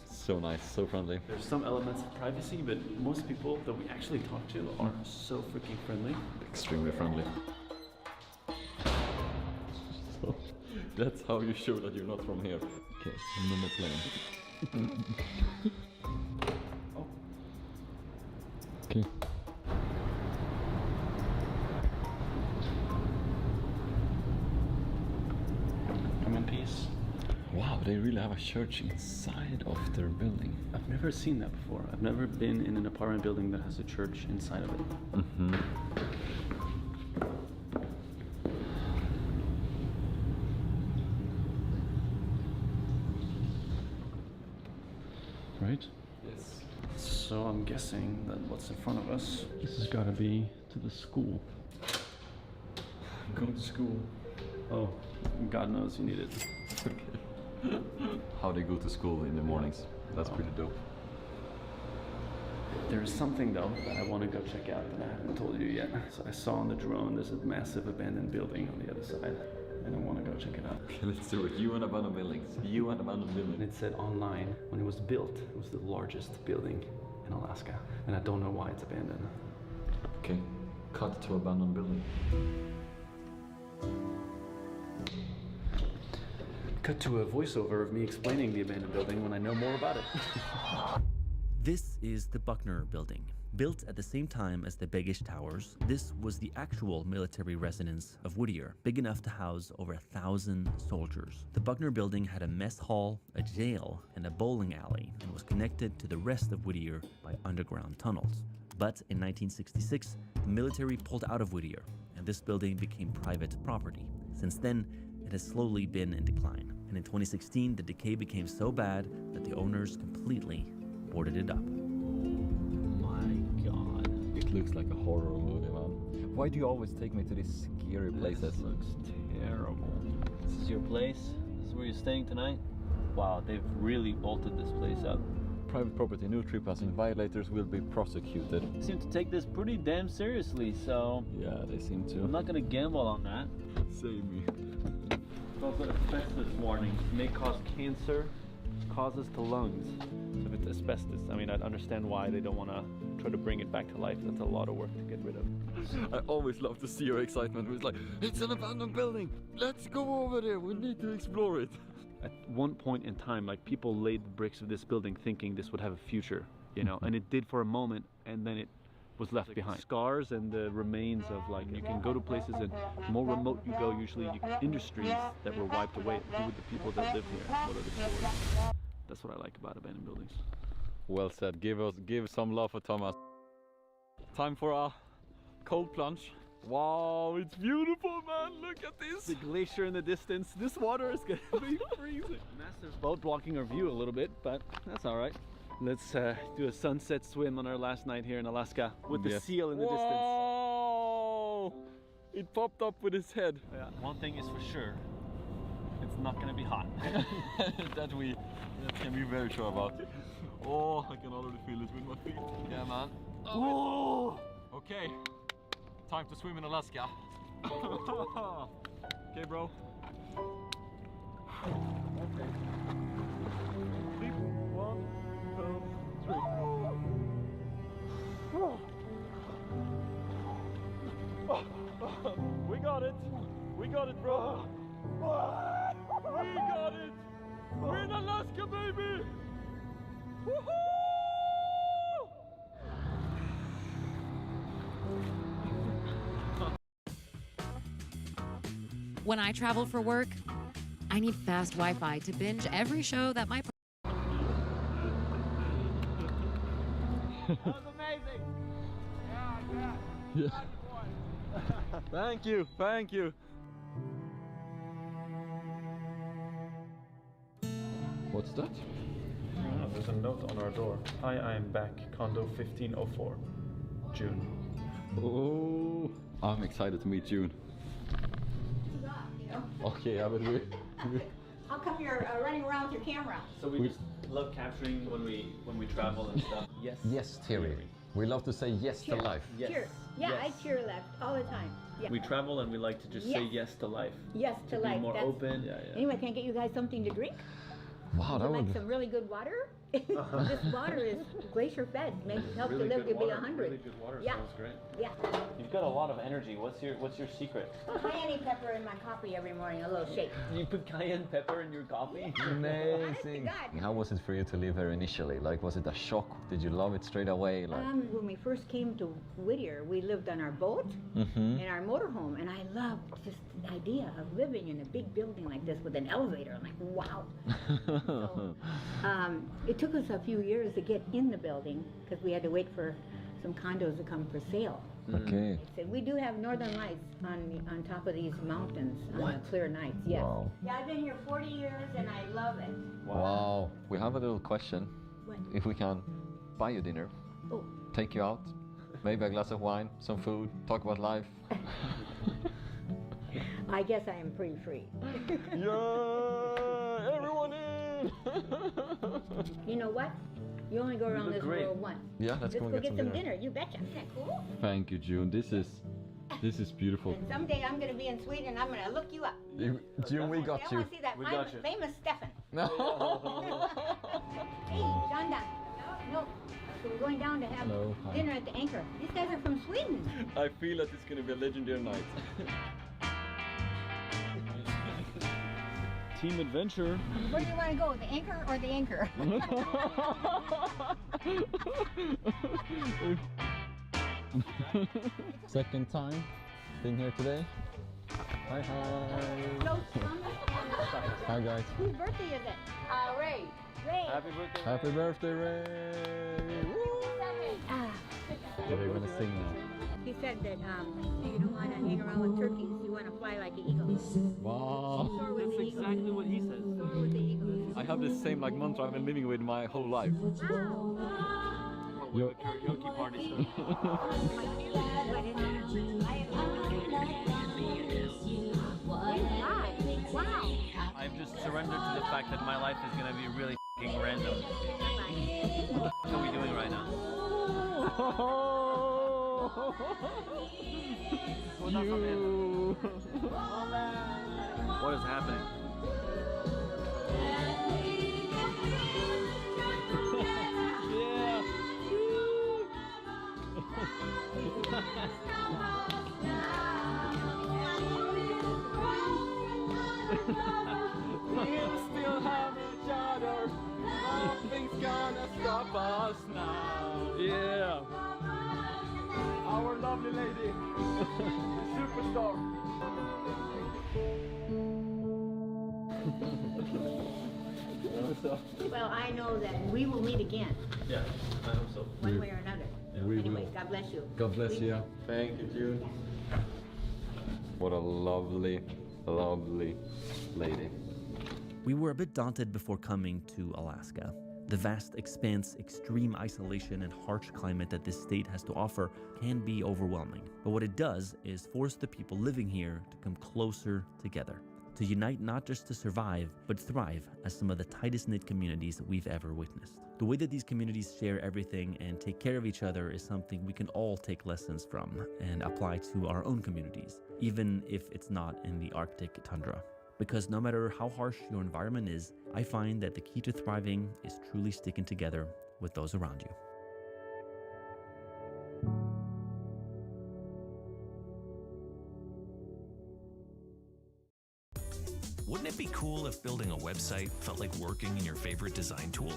So nice, so friendly. There's some elements of privacy, but most people that we actually talk to are so freaking friendly. Extremely friendly. So, that's how you show that you're not from here. Okay, no more playing. Oh. Okay. I'm in peace. Wow, they really have a church inside of their building. I've never seen that before. I've never been in an apartment building that has a church inside of it. Mm-hmm. Right? Yes. So I'm guessing that what's in front of us, this has got to be to the school. Go to school. Oh, God knows you need it. How they go to school in the mornings. That's pretty dope. There's something though that I want to go check out that I haven't told you yet. So I saw on the drone there's a massive abandoned building on the other side. And I want to go check it out. Let's do it. You and abandoned buildings. You and abandoned buildings. And it said online, when it was built, it was the largest building in Alaska. And I don't know why it's abandoned. Okay, cut to abandoned building. Cut to a voiceover of me explaining the abandoned building when I know more about it. This is the Buckner Building. Built at the same time as the Begish Towers, this was the actual military residence of Whittier, big enough to house over 1,000 soldiers. The Buckner Building had a mess hall, a jail, and a bowling alley, and was connected to the rest of Whittier by underground tunnels. But in 1966, the military pulled out of Whittier, and this building became private property. Since then, it has slowly been in decline. And in 2016, the decay became so bad that the owners completely boarded it up. It looks like a horror movie, man. Why do you always take me to these scary places? This looks terrible. This is your place? This is where you're staying tonight? Wow, they've really altered this place up. Private property, no trespassing, violators will be prosecuted. They seem to take this pretty damn seriously, so... Yeah, they seem to. I'm not gonna gamble on that. Save me. It's also asbestos warning. May cause cancer, causes to lungs. So if it's asbestos, I mean, I'd understand why they don't want to try to bring it back to life. That's a lot of work to get rid of. I always love to see your excitement. It's like, it's an abandoned building. Let's go over there. We need to explore it. At one point in time, like, people laid the bricks of this building thinking this would have a future, you know, and it did for a moment, and then it was left behind. Scars and the remains of, like, you can go to places, and the more remote you go, usually industries that were wiped away. Who were the people that lived here? What are the stories? That's what I like about abandoned buildings. Well said. Give some love for Thomas. Time for a cold plunge. Wow, it's beautiful, man. Look at this. The glacier in the distance. This water is gonna be freezing. Massive boat blocking our view a little bit, but that's all right. Let's do a sunset swim on our last night here in Alaska with the seal in the distance. Whoa! It popped up with his head. Yeah. One thing is for sure, it's not gonna be hot. that can be very sure about. Oh, I can already feel it with my feet. Yeah, man. Oh! Okay, time to swim in Alaska. Okay, bro. Okay. 1, 2, 3. We got it. We got it, bro. We got it. We're in Alaska, baby. Woohoo! When I travel for work, I need fast Wi-Fi to binge every show that my... That was amazing. Yeah. Thank you. Thank you. What's that? Oh, there's a note on our door. Hi, I am back. Condo 1504. June. Oh, I'm excited to meet June. Okay, I would. How come you're running around with your camera? So we just love capturing when we travel and stuff. Yes. Yes, Thierry. We love to say yes to life. Yes. Cheer. Yeah, Yes. I cheer left all the time. Yeah. We travel and we like to just say Yes. yes to life. Yes to life. Be more That's- open. Yeah, yeah. Anyway, can I get you guys something to drink? Wow, Would that you like would. some really good water? This water is glacier fed. Helps Really to live good to be water. 100. Really good water. Yeah. Sounds great. Yeah. You've got a lot of energy. What's your secret? Cayenne pepper in my coffee every morning, a little shake. You put cayenne pepper in your coffee? Amazing. God. How was it for you to live here initially? Like, was it a shock? Did you love it straight away? Like, When we first came to Whittier, we lived on our boat Mhm. in our motorhome, and I loved just the idea of living in a big building like this with an elevator. I'm like, wow. It took us a few years to get in the building because we had to wait for some condos to come for sale. Okay. So we do have northern lights on top of these mountains on the clear nights. Yes. Wow. Yeah, I've been here 40 years and I love it. Wow. We have a little question. What? If we can buy you dinner, Oh. take you out, maybe a glass of wine, some food, talk about life. I guess I am pretty free. Yeah, everyone in! You know what? You only go around look this great. world once. Yeah, let's go go get get some some dinner. dinner. You betcha. Isn't that cool? Thank you, June. This is beautiful. And someday I'm gonna be in Sweden and I'm gonna look you up. June, we got I you. want to see that We got you. famous Stefan. No. Hey, Shonda. No. So we're going down to have Hello, hi. dinner at the Anchor. These guys are from Sweden. I feel that it's gonna be a legendary night. Team adventure. Where do you want to go? The Anchor or the Anchor? Second time being here today. Hi, hi. Hi, guys. Whose birthday is it? Ray. Ray. Happy birthday. Happy birthday, Ray. Ah. Yeah, they're gonna sing now. He said that you don't want to hang around with turkeys. You want to fly like an eagle. Wow. Soar with That's the eagle. exactly what he says. Soar with the eagle. I have the same like mantra I've been living with my whole life. Yo. Karaoke party. Wow. I've just surrendered to the fact that my life is gonna be really f***ing random. What are we doing right now? You. What is happening? We'll still have each other. Nothing's gonna stop us now. Yeah. Our lovely lady. Superstar. Well, I know that we will meet again, Yeah, I hope so. one way or another. We Anyway, will. God bless you. God bless you. Thank you, June. What a lovely, lovely lady. We were a bit daunted before coming to Alaska. The vast expanse, extreme isolation, and harsh climate that this state has to offer can be overwhelming. But what it does is force the people living here to come closer together, to unite not just to survive, but thrive as some of the tightest-knit communities we've ever witnessed. The way that these communities share everything and take care of each other is something we can all take lessons from and apply to our own communities, even if it's not in the Arctic tundra. Because no matter how harsh your environment is, I find that the key to thriving is truly sticking together with those around you. Wouldn't it be cool if building a website felt like working in your favorite design tool?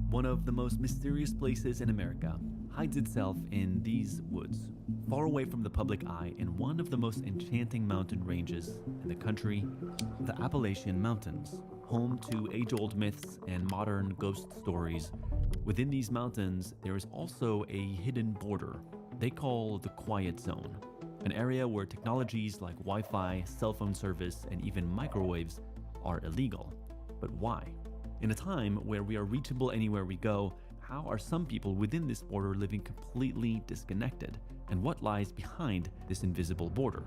One of the most mysterious places in America hides itself in these woods, far away from the public eye in one of the most enchanting mountain ranges in the country, the Appalachian Mountains, home to age-old myths and modern ghost stories. Within these mountains, there is also a hidden border they call the Quiet Zone, an area where technologies like Wi-Fi, cell phone service, and even microwaves are illegal. But why? In a time where we are reachable anywhere we go, how are some people within this border living completely disconnected? And what lies behind this invisible border?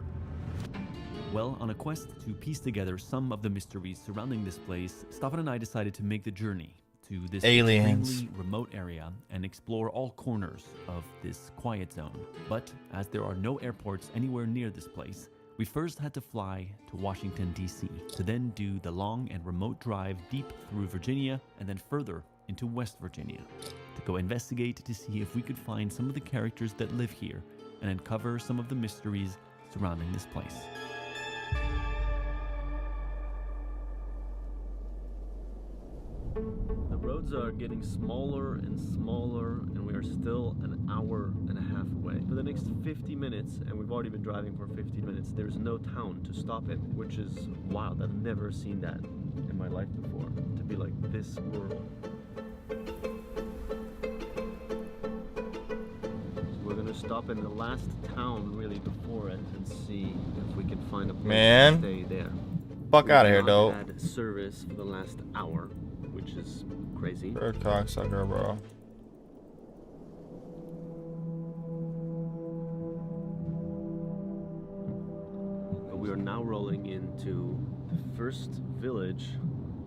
Well, on a quest to piece together some of the mysteries surrounding this place, Staffan and I decided to make the journey to this Aliens. extremely remote area and explore all corners of this quiet zone. But as there are no airports anywhere near this place, we first had to fly to Washington, D.C., to then do the long and remote drive deep through Virginia and then further into West Virginia to go investigate to see if we could find some of the characters that live here and uncover some of the mysteries surrounding this place. The roads are getting smaller and smaller, and we are still an hour and a half away. For the next 50 minutes, and we've already been driving for 50 minutes, there's no town to stop in, which is wild. I've never seen that in my life before, to be like this rural. So we're gonna stop in the last town really before it and see if we can find a place Man. to stay there. Fuck We've outta here, not dope. had service for the last hour, which is crazy. Bird cocksucker, bro. But we are now rolling into the first village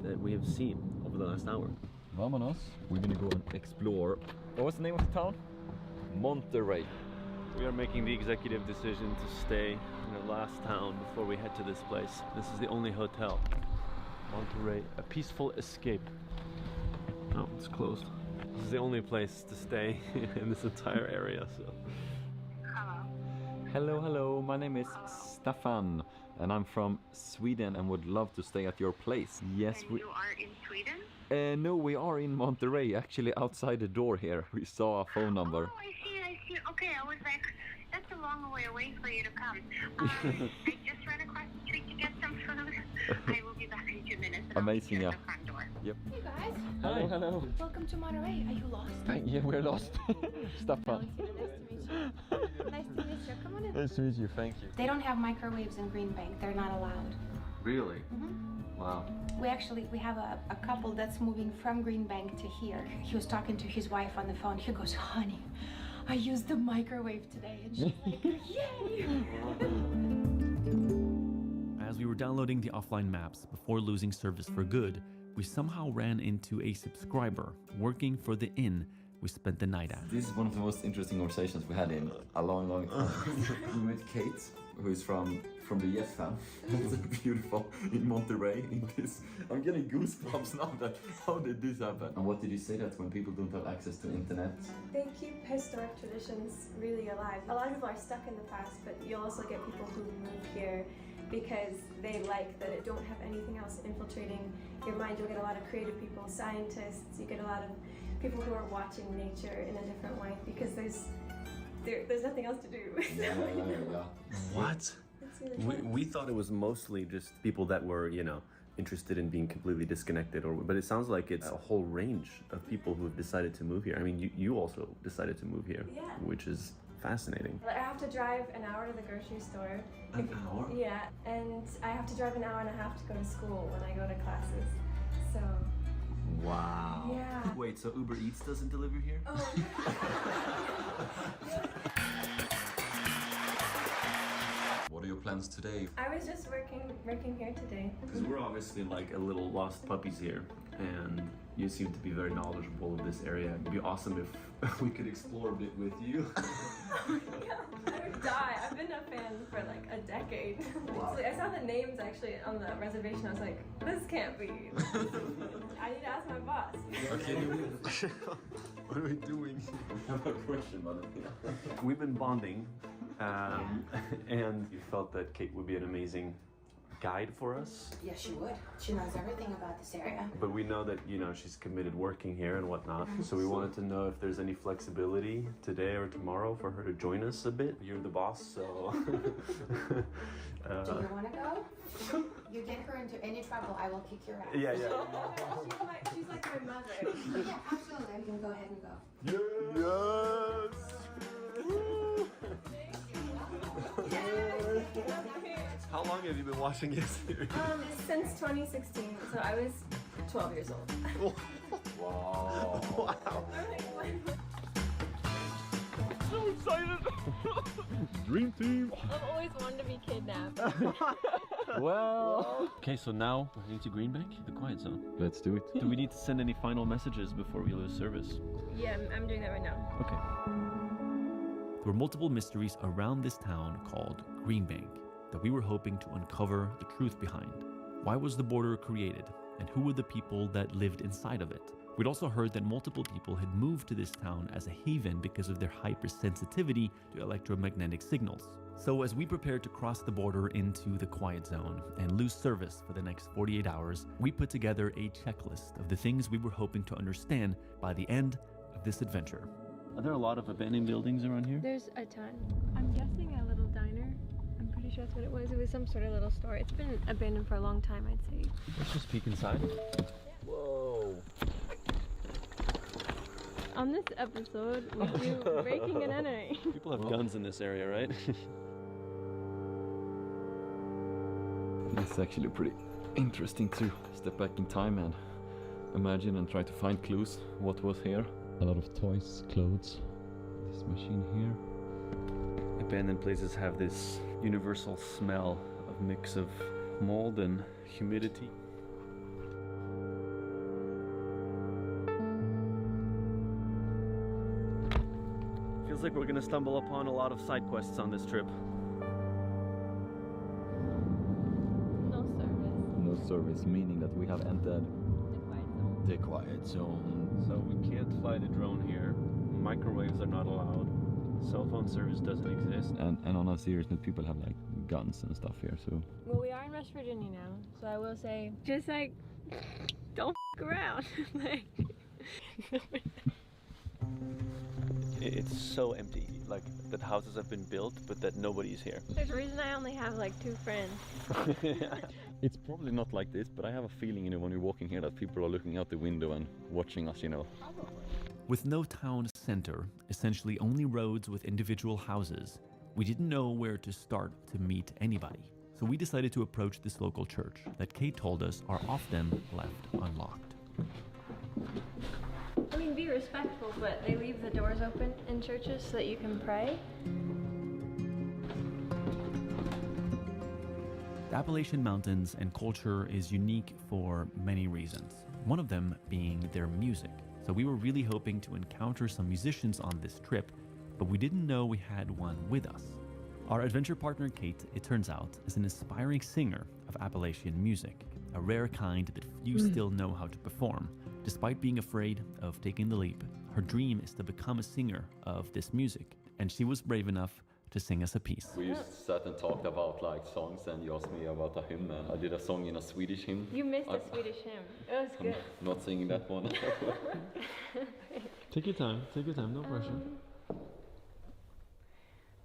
that we have seen over the last hour. Vamonos. We're gonna go and explore. What was the name of the town? Monterey. We are making the executive decision to stay in the last town before we head to this place. This is the only hotel. Monterey, a peaceful escape. Oh, it's closed. This is the only place to stay in this entire area, so. Hello, hello. My name is Stefan, and I'm from Sweden and would love to stay at your place. Yes, and you are in Sweden? No, we are in Monterey, actually outside the door here. We saw a phone number. Oh, I see. Okay, I was like, that's a long way away for you to come. I just ran across the street to get some food. I will be back in 2 minutes. Amazing, yeah. Yep. Hey guys. Hello, hello. Welcome to Monterey. Are you lost? Yeah, we're lost. Stefan. Nice to meet you. Come on in. Nice to meet you, thank you. They don't have microwaves in Green Bank. They're not allowed. Really? Wow. We have a couple that's moving from Green Bank to here. He was talking to his wife on the phone. He goes, honey, I used the microwave today. And she's like, yay! As we were downloading the offline maps before losing service for good, we somehow ran into a subscriber working for the inn we spent the night at. This is one of the most interesting conversations we had in a long, long time. We met Kate, who is from the Yes fam. It's beautiful in Monterey. In this, I'm getting goosebumps now. How did this happen? And what did you say that when people don't have access to internet? They keep historic traditions really alive. A lot of people are stuck in the past, but you'll also get people who move here because they like that it don't have anything else infiltrating your mind. You'll get a lot of creative people, scientists. You get a lot of people who are watching nature in a different way because there's nothing else to do. Yeah. What? We thought it was mostly just people that were, interested in being completely disconnected, but it sounds like it's a whole range of people who have decided to move here. I mean, you also decided to move here, Yeah. which is fascinating. I have to drive an hour to the grocery store. An hour? Yeah, and I have to drive an hour and a half to go to school when I go to classes. So. Wow. Yeah. Wait, so Uber Eats doesn't deliver here? Oh. What are your plans today? I was just working here today. Because we're obviously like a little lost puppies here, and you seem to be very knowledgeable of this area. It'd be awesome if we could explore a bit with you. I would die. I've been a fan for like a decade. Wow. I saw the names actually on the reservation. I was like, this can't be. I need to ask my boss. Okay. What are we doing? I have a question about it. We've been bonding, and you felt that Kate would be an amazing guide for us. Yes, she would. She knows everything about this area. But we know that, she's committed working here and whatnot. So we wanted to know if there's any flexibility today or tomorrow for her to join us a bit. You're the boss, so. Do you want to go? You get her into any trouble, I will kick your ass. Yeah. She's like my mother. Yeah, absolutely. You can go ahead and go. How long have you been watching this series? Since 2016, so I was 12 years old. Wow. So excited! Dream team! I've always wanted to be kidnapped. Well. Okay, so now we're heading to Green Bank, the quiet zone. Let's do it. Do we need to send any final messages before we lose service? Yeah, I'm doing that right now. Okay. There were multiple mysteries around this town called Green Bank that we were hoping to uncover the truth behind. Why was the border created, and who were the people that lived inside of it? We'd also heard that multiple people had moved to this town as a haven because of their hypersensitivity to electromagnetic signals. So as we prepared to cross the border into the quiet zone and lose service for the next 48 hours, we put together a checklist of the things we were hoping to understand by the end of this adventure. Are there a lot of abandoned buildings around here? There's a ton. I'm guessing a little diner. I'm pretty sure that's what it was. It was some sort of little store. It's been abandoned for a long time, I'd say. Let's just peek inside. Whoa. On this episode, we do breaking and entering. People have guns in this area, right? It's actually pretty interesting to step back in time and imagine and try to find clues. What was here? A lot of toys, clothes. This machine here. Abandoned places have this universal smell of mix of mold and humidity. like we're gonna stumble upon a lot of side quests on this trip. No service. No service, meaning that we have entered The quiet zone. So we can't fly the drone here. Microwaves are not allowed. Cell phone service doesn't exist. And on a serious note, people have like guns and stuff here, so. Well, we are in West Virginia now, so I will say, just like, don't f around. Like, It's so empty, like that houses have been built, but that nobody's here. there's a reason I only have like 2 friends. It's probably not like this, but I have a feeling, you know, when we're walking here that people are looking out the window and watching us, you know. With no town center, essentially only roads with individual houses, we didn't know where to start to meet anybody. So we decided to approach this local church that Kate told us are often left unlocked. I mean, be respectful, but they leave the doors open in churches so that you can pray. The Appalachian Mountains and culture is unique for many reasons, one of them being their music. So we were really hoping to encounter some musicians on this trip, but we didn't know we had one with us. Our adventure partner Kate, it turns out, is an aspiring singer of Appalachian music, a rare kind that few still know how to perform. Despite being afraid of taking the leap, her dream is to become a singer of this music, and she was brave enough to sing us a piece. We just sat and talked about like songs, and you asked me about a hymn, and I did a song in a Swedish hymn. You missed the Swedish hymn. It was I'm good. not singing that one. Take your time, no pressure.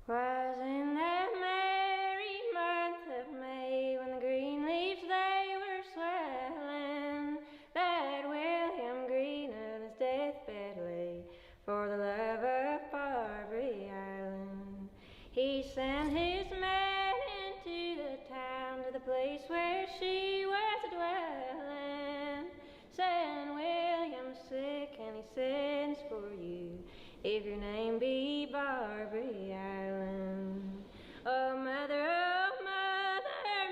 Was in that merry month of May when the green leaves they were swelling, that William Green on his deathbed lay for the love of Barbary Island. He sent his men into the town to the place where she was dwelling. Said William's sick and he sends for you, if your name be Barbary Island. Oh mother,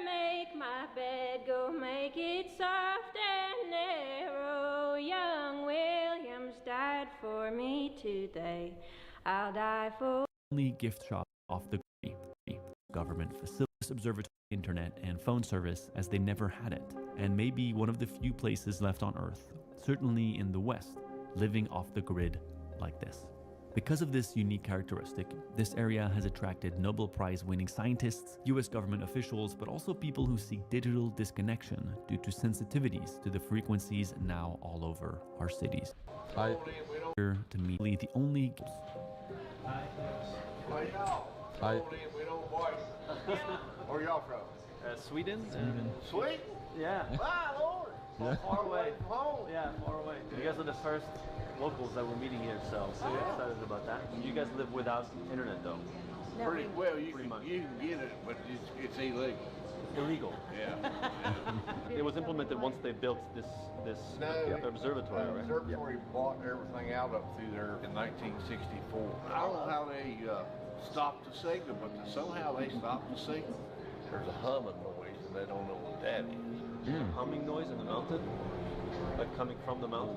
make my bed, go make it soft and narrow. Young William's died for me today, I'll die for. Only gift shop off the government facilities, observatory, internet, and phone service as they never had it, and maybe one of the few places left on Earth, certainly in the West, living off the grid like this. Because of this unique characteristic, this area has attracted Nobel Prize-winning scientists, US government officials, but also people who seek digital disconnection due to sensitivities to the frequencies now all over our cities. Here to meet the only... Hi. Where y'all from? Sweden. Sweden? Yeah. My Lord! Yeah. Far away from home. Yeah, far away. You guys are the first locals that we're meeting here, so we're excited about that. You guys live without internet, though. Pretty well. You can get it, but it's illegal. Illegal. Yeah. It was implemented once they built this observatory, The right? observatory bought everything out up through there in 1964. I don't know how they stopped the signal, but somehow they stopped the signal. There's a humming noise, and they don't know what that is. Humming noise in the mountain, like coming from the mountain.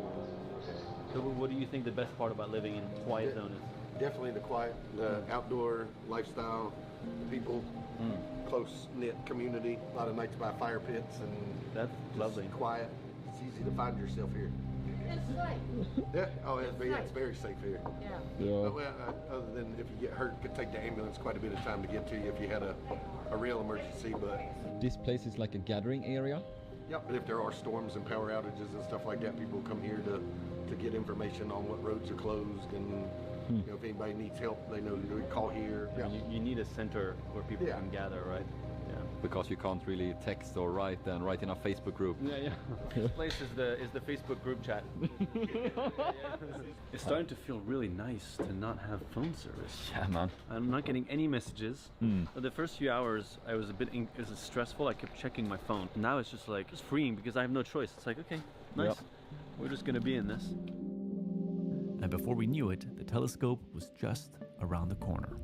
So what do you think the best part about living in quiet zone is? Definitely the quiet, the outdoor lifestyle, people, close-knit community, a lot of nights by fire pits, and that's lovely. Quiet. It's easy to find yourself here. It's safe. Yeah. Oh, it's very safe here. Yeah. But, other than if you get hurt, it could take the ambulance quite a bit of time to get to you if you had a real emergency. But This place is like a gathering area? yeah, but if there are storms and power outages and stuff like that, people come here to get information on what roads are closed, and you know, if anybody needs help, they know to call here. Yeah. You need a center where people can gather, right? Yeah. Because you can't really text or write and write in a Facebook group. Yeah. This place is the Facebook group chat. It's starting to feel really nice to not have phone service. Yeah, man. I'm not getting any messages. The first few hours, I was it was stressful. I kept checking my phone. Now it's just like it's freeing because I have no choice. It's like, okay, nice. Yep. We're just gonna be in this. And before we knew it, the telescope was just around the corner.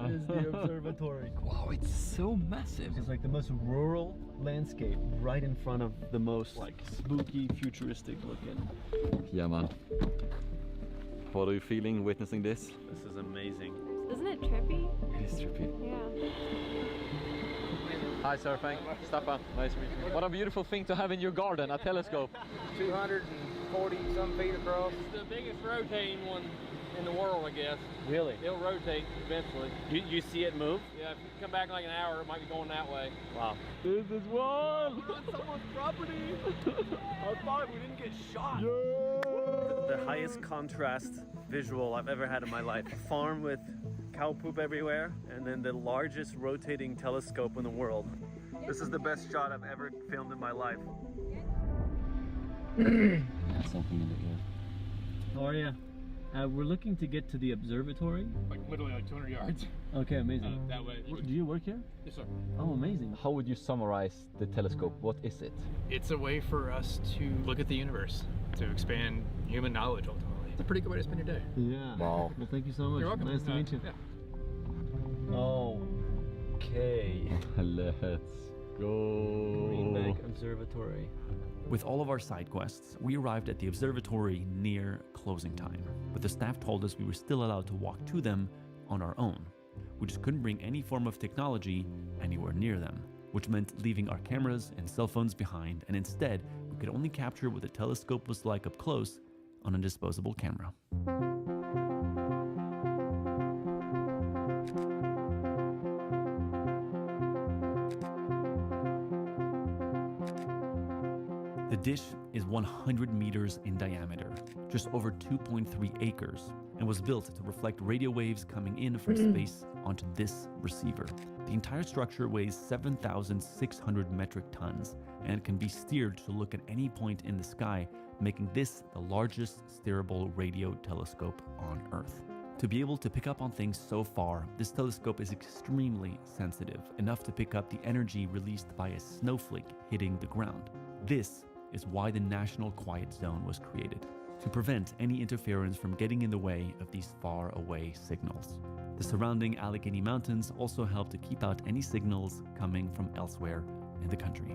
That is the observatory. Wow, it's so massive. It's like the most rural landscape right in front of the most like spooky, futuristic looking. Yeah, man. What are you feeling witnessing this? This is amazing. Isn't it trippy? It is trippy. Yeah. Hi, Sir Frank. Stefan, nice to meet you. What a beautiful thing to have in your garden, a telescope. 240 some feet across. It's the biggest rotating one in the world, I guess. Really? It'll rotate eventually. You see it move? Yeah, if you come back in like an hour, it might be going that way. Wow. This is one! We're on someone's property! I thought we didn't get shot! The highest contrast visual I've ever had in my life. A farm with cow poop everywhere, and then the largest rotating telescope in the world. This is the best shot I've ever filmed in my life. Something in the ear. How are you? We're looking to get to the observatory. Like literally like 200 yards. Okay, amazing. That way. Do you work here? Yes, sir. Oh, amazing. How would you summarize the telescope? What is it? It's a way for us to look at the universe, to expand human knowledge ultimately. It's a pretty good way to spend your day. Yeah. Wow. Well, thank you so much. You're welcome. Nice to meet you. Yeah. Okay. Let's go. Green Bank Observatory. With all of our side quests, we arrived at the observatory near closing time, but the staff told us we were still allowed to walk to them on our own. We just couldn't bring any form of technology anywhere near them, which meant leaving our cameras and cell phones behind, and instead, we could only capture what the telescope was like up close on a disposable camera. The dish is 100 meters in diameter, just over 2.3 acres, and was built to reflect radio waves coming in from space onto this receiver. The entire structure weighs 7,600 metric tons and can be steered to look at any point in the sky, making this the largest steerable radio telescope on Earth. To be able to pick up on things so far, this telescope is extremely sensitive, enough to pick up the energy released by a snowflake hitting the ground. This is why the National Quiet Zone was created, to prevent any interference from getting in the way of these far-away signals. The surrounding Allegheny Mountains also help to keep out any signals coming from elsewhere in the country.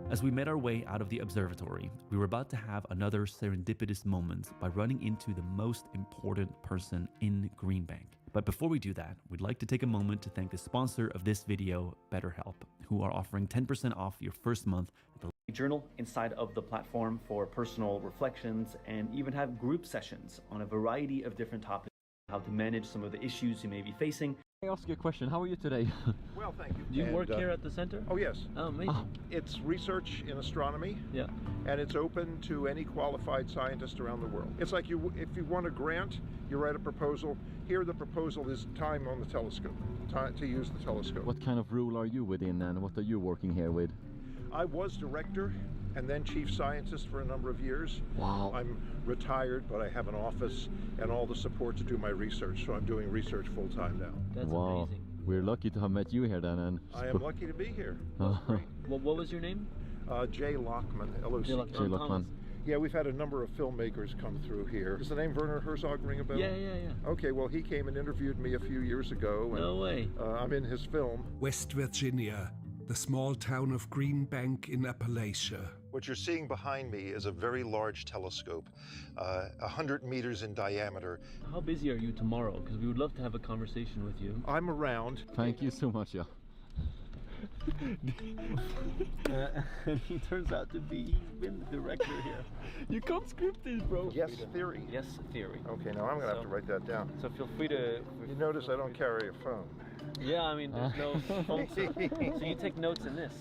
As we made our way out of the observatory, we were about to have another serendipitous moment by running into the most important person in Green Bank. But before we do that, we'd like to take a moment to thank the sponsor of this video, BetterHelp, who are offering 10% off your first month at the journal inside of the platform for personal reflections, and even have group sessions on a variety of different topics, how to manage some of the issues you may be facing. Can I ask you a question? How are you today? Well, thank you. Do you work here at the center? Oh, yes. Oh, amazing. It's research in astronomy. Yeah. And it's open to any qualified scientist around the world. It's like if you want a grant, you write a proposal. Here the proposal is time on the telescope, time to use the telescope. What kind of role are you within, and what are you working here with? I was director and then chief scientist for a number of years. Wow. I'm retired, but I have an office and all the support to do my research, so I'm doing research full time now. That's amazing. We're lucky to have met you here then. And I am lucky to be here. Great. What was your name? Jay Lockman, L-O-C. Jay Lockman. Yeah, we've had a number of filmmakers come through here. Does the name Werner Herzog ring a bell? Yeah. Okay, well, he came and interviewed me a few years ago. And, no way. I'm in his film. West Virginia, the small town of Green Bank in Appalachia. What you're seeing behind me is a very large telescope, 100 meters in diameter. How busy are you tomorrow? Because we would love to have a conversation with you. I'm around. Thank you so much, yeah. And he turns out to be, he's been the director here. You can't script this, bro. Yes, theory. Yes, theory. Okay, now I'm going to have to write that down. So feel free to... You notice I don't carry a phone. Yeah, I mean, there's no phone. So you take notes in this.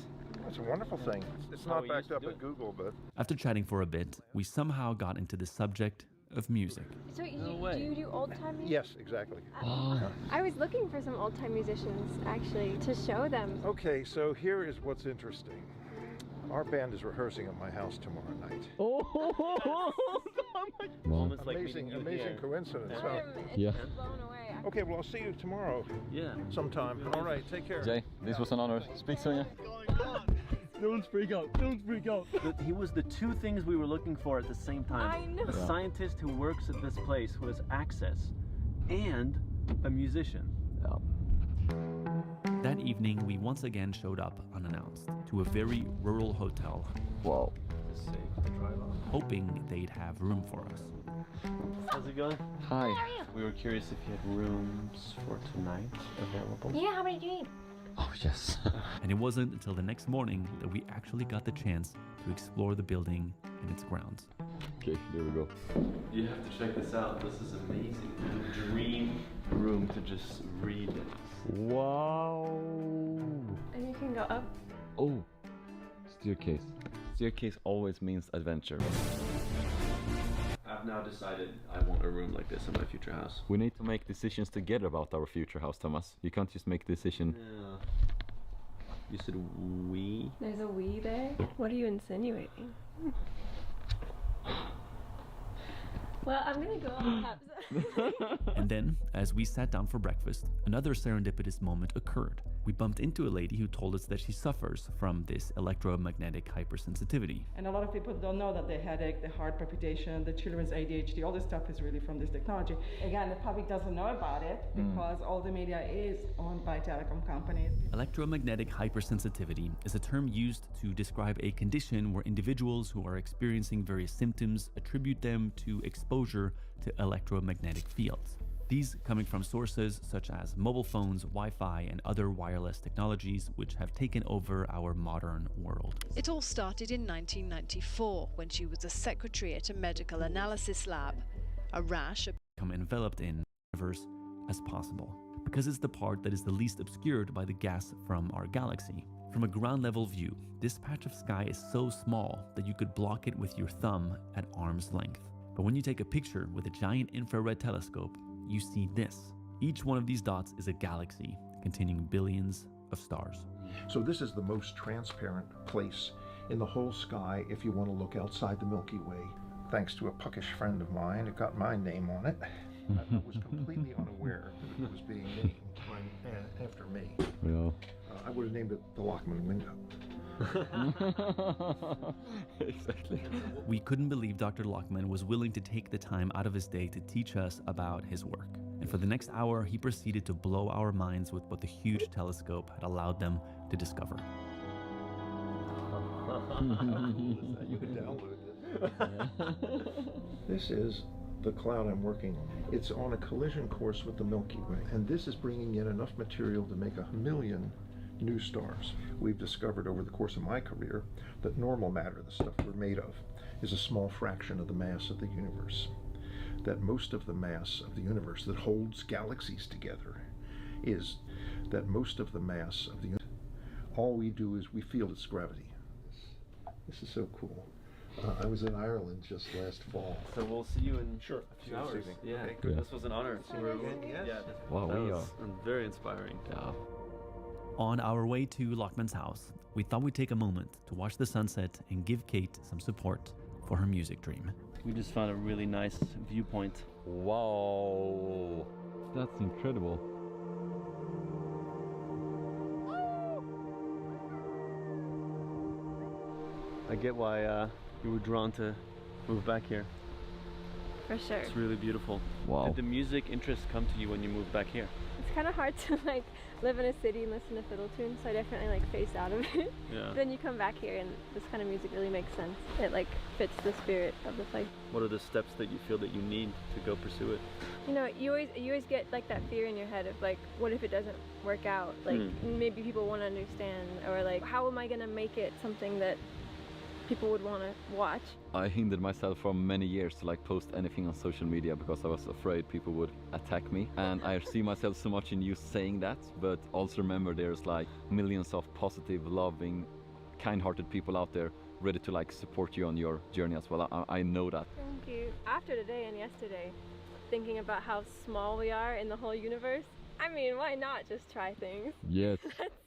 That's a wonderful thing. It's not backed up at Google, but... After chatting for a bit, we somehow got into the subject of music. So do you do old-time music? Yes, exactly. I was looking for some old-time musicians, actually, to show them. Okay, so here is what's interesting. Our band is rehearsing at my house tomorrow night. Amazing coincidence, huh? Yeah. Blown away. Okay, well, I'll see you tomorrow. Yeah. Sometime. All right, take care. Jay, this was an honor. Speak soon, yeah? Don't freak out. Don't freak out. He was the two things we were looking for at the same time. I know. A scientist who works at this place who has access, and a musician. Yeah. That evening, we once again showed up unannounced to a very rural hotel. Wow. Hoping they'd have room for us. How's it going? Hi. How are you? We were curious if you had rooms for tonight available. Yeah, how many do you need? Oh, yes. And it wasn't until the next morning that we actually got the chance to explore the building and its grounds. Okay, there we go. You have to check this out. This is amazing. The dream room to just read. Wow. And you can go up. Oh, staircase. Staircase always means adventure. I've now decided I want a room like this in my future house. We need to make decisions together about our future house, Thomas. You can't just make a decision. Yeah. You said we? There's a we there? What are you insinuating? Well, I'm gonna go on the And then, as we sat down for breakfast, another serendipitous moment occurred. We bumped into a lady who told us that she suffers from this electromagnetic hypersensitivity. And a lot of people don't know that the headache, the heart palpitation, the children's ADHD, all this stuff is really from this technology. Again, the public doesn't know about it because all the media is owned by telecom companies. Electromagnetic hypersensitivity is a term used to describe a condition where individuals who are experiencing various symptoms attribute them to exposure to electromagnetic fields. These coming from sources such as mobile phones, Wi-Fi, and other wireless technologies which have taken over our modern world. It all started in 1994 when she was a secretary at a medical analysis lab. A rash Become enveloped in the universe as possible, because it's the part that is the least obscured by the gas from our galaxy. From a ground level view, this patch of sky is so small that you could block it with your thumb at arm's length. But when you take a picture with a giant infrared telescope, you see this. Each one of these dots is a galaxy containing billions of stars. So this is the most transparent place in the whole sky if you want to look outside the Milky Way. Thanks to a puckish friend of mine, it got my name on it. I was completely unaware that it was being named after me. Yeah. I would have named it the Lockman window. Exactly. We couldn't believe Dr. Lockman was willing to take the time out of his day to teach us about his work. And for the next hour, he proceeded to blow our minds with what the huge telescope had allowed them to discover. You could download this. This is the cloud I'm working on. It's on a collision course with the Milky Way, and this is bringing in enough material to make 1 million new stars. We've discovered over the course of my career that normal matter, the stuff we're made of, is a small fraction of the mass of the universe. That most of the mass of the universe that holds galaxies together is that most of the mass of the universe, all we do is we feel its gravity. This is so cool. I was in Ireland just last fall. So we'll see you in a few hours. Yeah, Okay, good. This was an honor. Yes. Wow, that we was are. Very inspiring. Yeah. On our way to Lockman's house, we thought we'd take a moment to watch the sunset and give Kate some support for her music dream. We just found a really nice viewpoint. Wow. That's incredible. I get why you were drawn to move back here. For sure. It's really beautiful. Wow. Did the music interest come to you when you moved back here? It's kind of hard to like live in a city and listen to fiddle tunes, so I definitely like phased out of it. Yeah. Then you come back here and this kind of music really makes sense. It like fits the spirit of the place. What are the steps that you feel that you need to go pursue it? You know, you always get like that fear in your head of like, what if it doesn't work out? Like maybe people won't understand, or like, how am I gonna make it something that people would want to watch? I hindered myself for many years to like post anything on social media because I was afraid people would attack me, and I see myself so much in you saying that, but also remember there's like millions of positive, loving, kind-hearted people out there ready to like support you on your journey as well. I know that. Thank you. After today and yesterday, thinking about how small we are in the whole universe, I mean, why not just try things? Yes,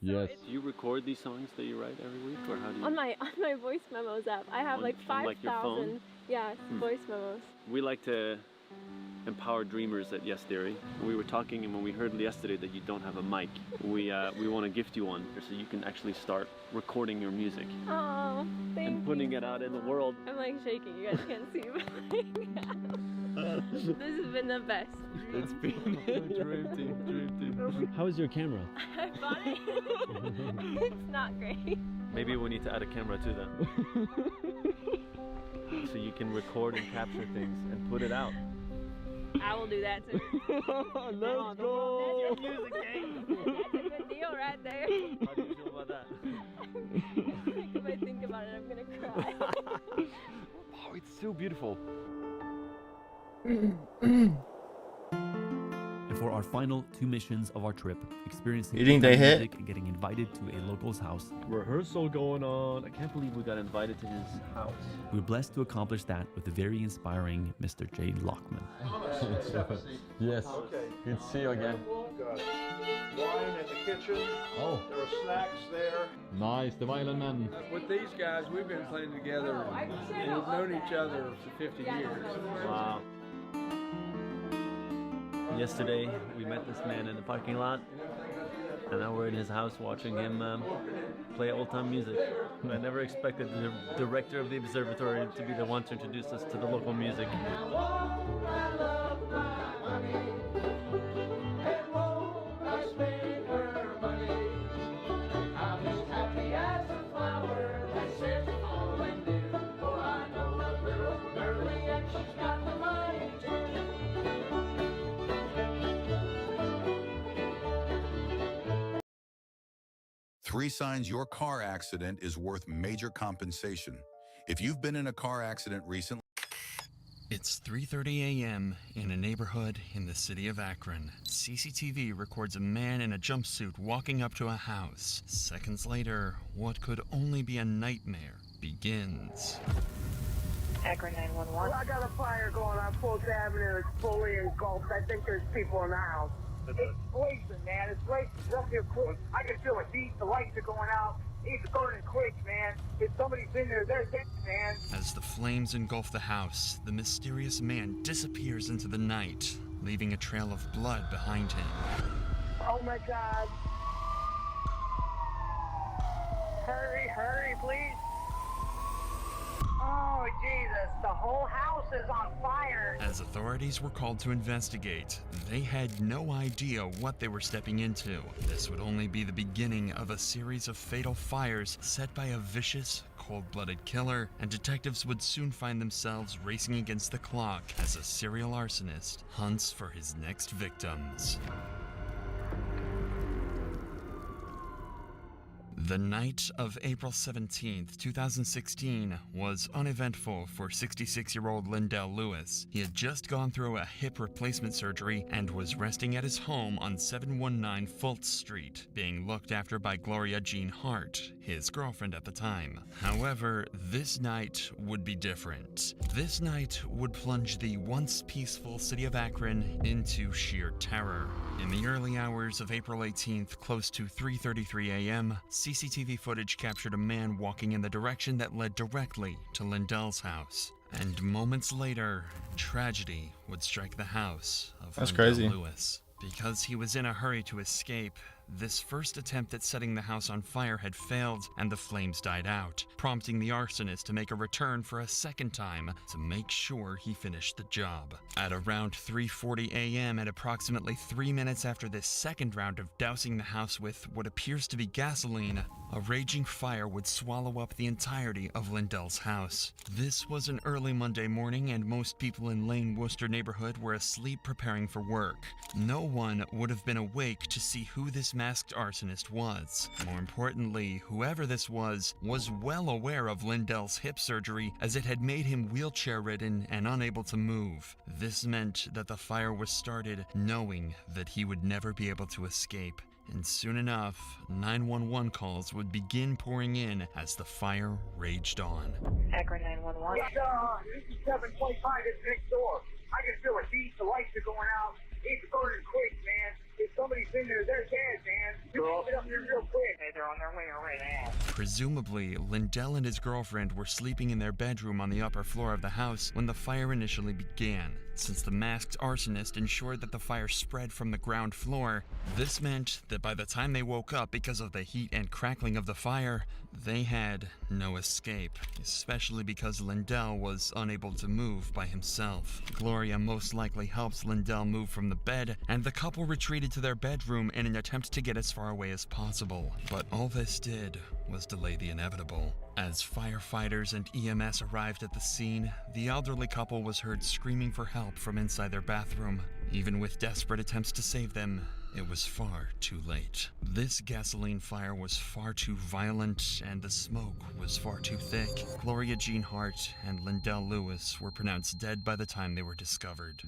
yes. Do you record these songs that you write every week, or how do you? On my voice memos app, I have like on, like, your phone? 5,000 voice memos. We like to empower dreamers at Yes Theory. We were talking, and when we heard yesterday that you don't have a mic, we want to gift you one so you can actually start recording your music. Oh, thank you. And putting it out in the world. I'm like shaking, you guys can't see, but this has been the best. It's been a dream team. How is your camera? I bought it. It's not great. Maybe we need to add a camera to that. so you can record and capture things and put it out. I will do that too. Let's go! That's a good deal right there. How do you feel about that? If I think about it, I'm gonna cry. Oh, it's so beautiful. And for our final 2 missions of our trip, experiencing You think they hit? music and getting invited to a local's house, Rehearsal going on. I can't believe we got invited to his house. we were blessed to accomplish that with the very inspiring Mr. Jade Lockman. Yes. Okay. Good to see you again. Got wine in the kitchen. Oh. There are snacks there. Nice, the violin man. With these guys, we've been playing together and we've known each other for 50 years. Wow. Yesterday, we met this man in the parking lot, and now we're in his house watching him play old-time music. I never expected the director of the observatory to be the one to introduce us to the local music. Three signs your car accident is worth major compensation. If you've been in a car accident recently... It's 3:30 a.m. in a neighborhood in the city of Akron. CCTV records a man in a jumpsuit walking up to a house. Seconds later, what could only be a nightmare begins. Akron 911. Well, I got a fire going on 4th Avenue. It's fully engulfed. I think there's people in the house. It's blazing, man. It's blazing. Up here quick. I can feel it. The lights are going out. It's burning quick, man. If somebody's in there, they're dead, man. As the flames engulf the house, the mysterious man disappears into the night, leaving a trail of blood behind him. Oh my God. Hurry, please. Oh, Jesus. The whole house is on fire. As authorities were called to investigate, they had no idea what they were stepping into. This would only be the beginning of a series of fatal fires set by a vicious, cold-blooded killer, and detectives would soon find themselves racing against the clock as a serial arsonist hunts for his next victims. The night of April 17th, 2016 was uneventful for 66-year-old Lindell Lewis. He had just gone through a hip replacement surgery and was resting at his home on 719 Fultz Street, being looked after by Gloria Jean Hart, his girlfriend at the time. However, this night would be different. This night would plunge the once peaceful city of Akron into sheer terror. In the early hours of April 18th, close to 3:33 a.m., CCTV footage captured a man walking in the direction that led directly to Lindell's house. And moments later, tragedy would strike the house of That's Lindell crazy. Lewis. Because he was in a hurry to escape, this first attempt at setting the house on fire had failed, and the flames died out, prompting the arsonist to make a return for a second time to make sure he finished the job. At around 3:40 a.m. and approximately 3 minutes after this second round of dousing the house with what appears to be gasoline, a raging fire would swallow up the entirety of Lindell's house. This was an early Monday morning, and most people in Lane Worcester neighborhood were asleep preparing for work. No one would have been awake to see who this masked arsonist was. More importantly, whoever this was well aware of Lindell's hip surgery, as it had made him wheelchair-ridden and unable to move. This meant that the fire was started knowing that he would never be able to escape. And soon enough, 911 calls would begin pouring in as the fire raged on. Akron 911. This is 725. It's next door. I can feel it. The lights are going out. It's burning quick, man. If somebody's in there, they're dead, man. Just get up here real quick. Hey, they're on their way right now. Presumably, Lindell and his girlfriend were sleeping in their bedroom on the upper floor of the house when the fire initially began. Since the masked arsonist ensured that the fire spread from the ground floor, this meant that by the time they woke up because of the heat and crackling of the fire, they had no escape, especially because Lindell was unable to move by himself. Gloria most likely helped Lindell move from the bed, and the couple retreated to their bedroom in an attempt to get as far away as possible. But all this did was delay the inevitable. As firefighters and EMS arrived at the scene, the elderly couple was heard screaming for help from inside their bathroom. Even with desperate attempts to save them, it was far too late. This gasoline fire was far too violent, and the smoke was far too thick. Gloria Jean Hart and Lindell Lewis were pronounced dead by the time they were discovered.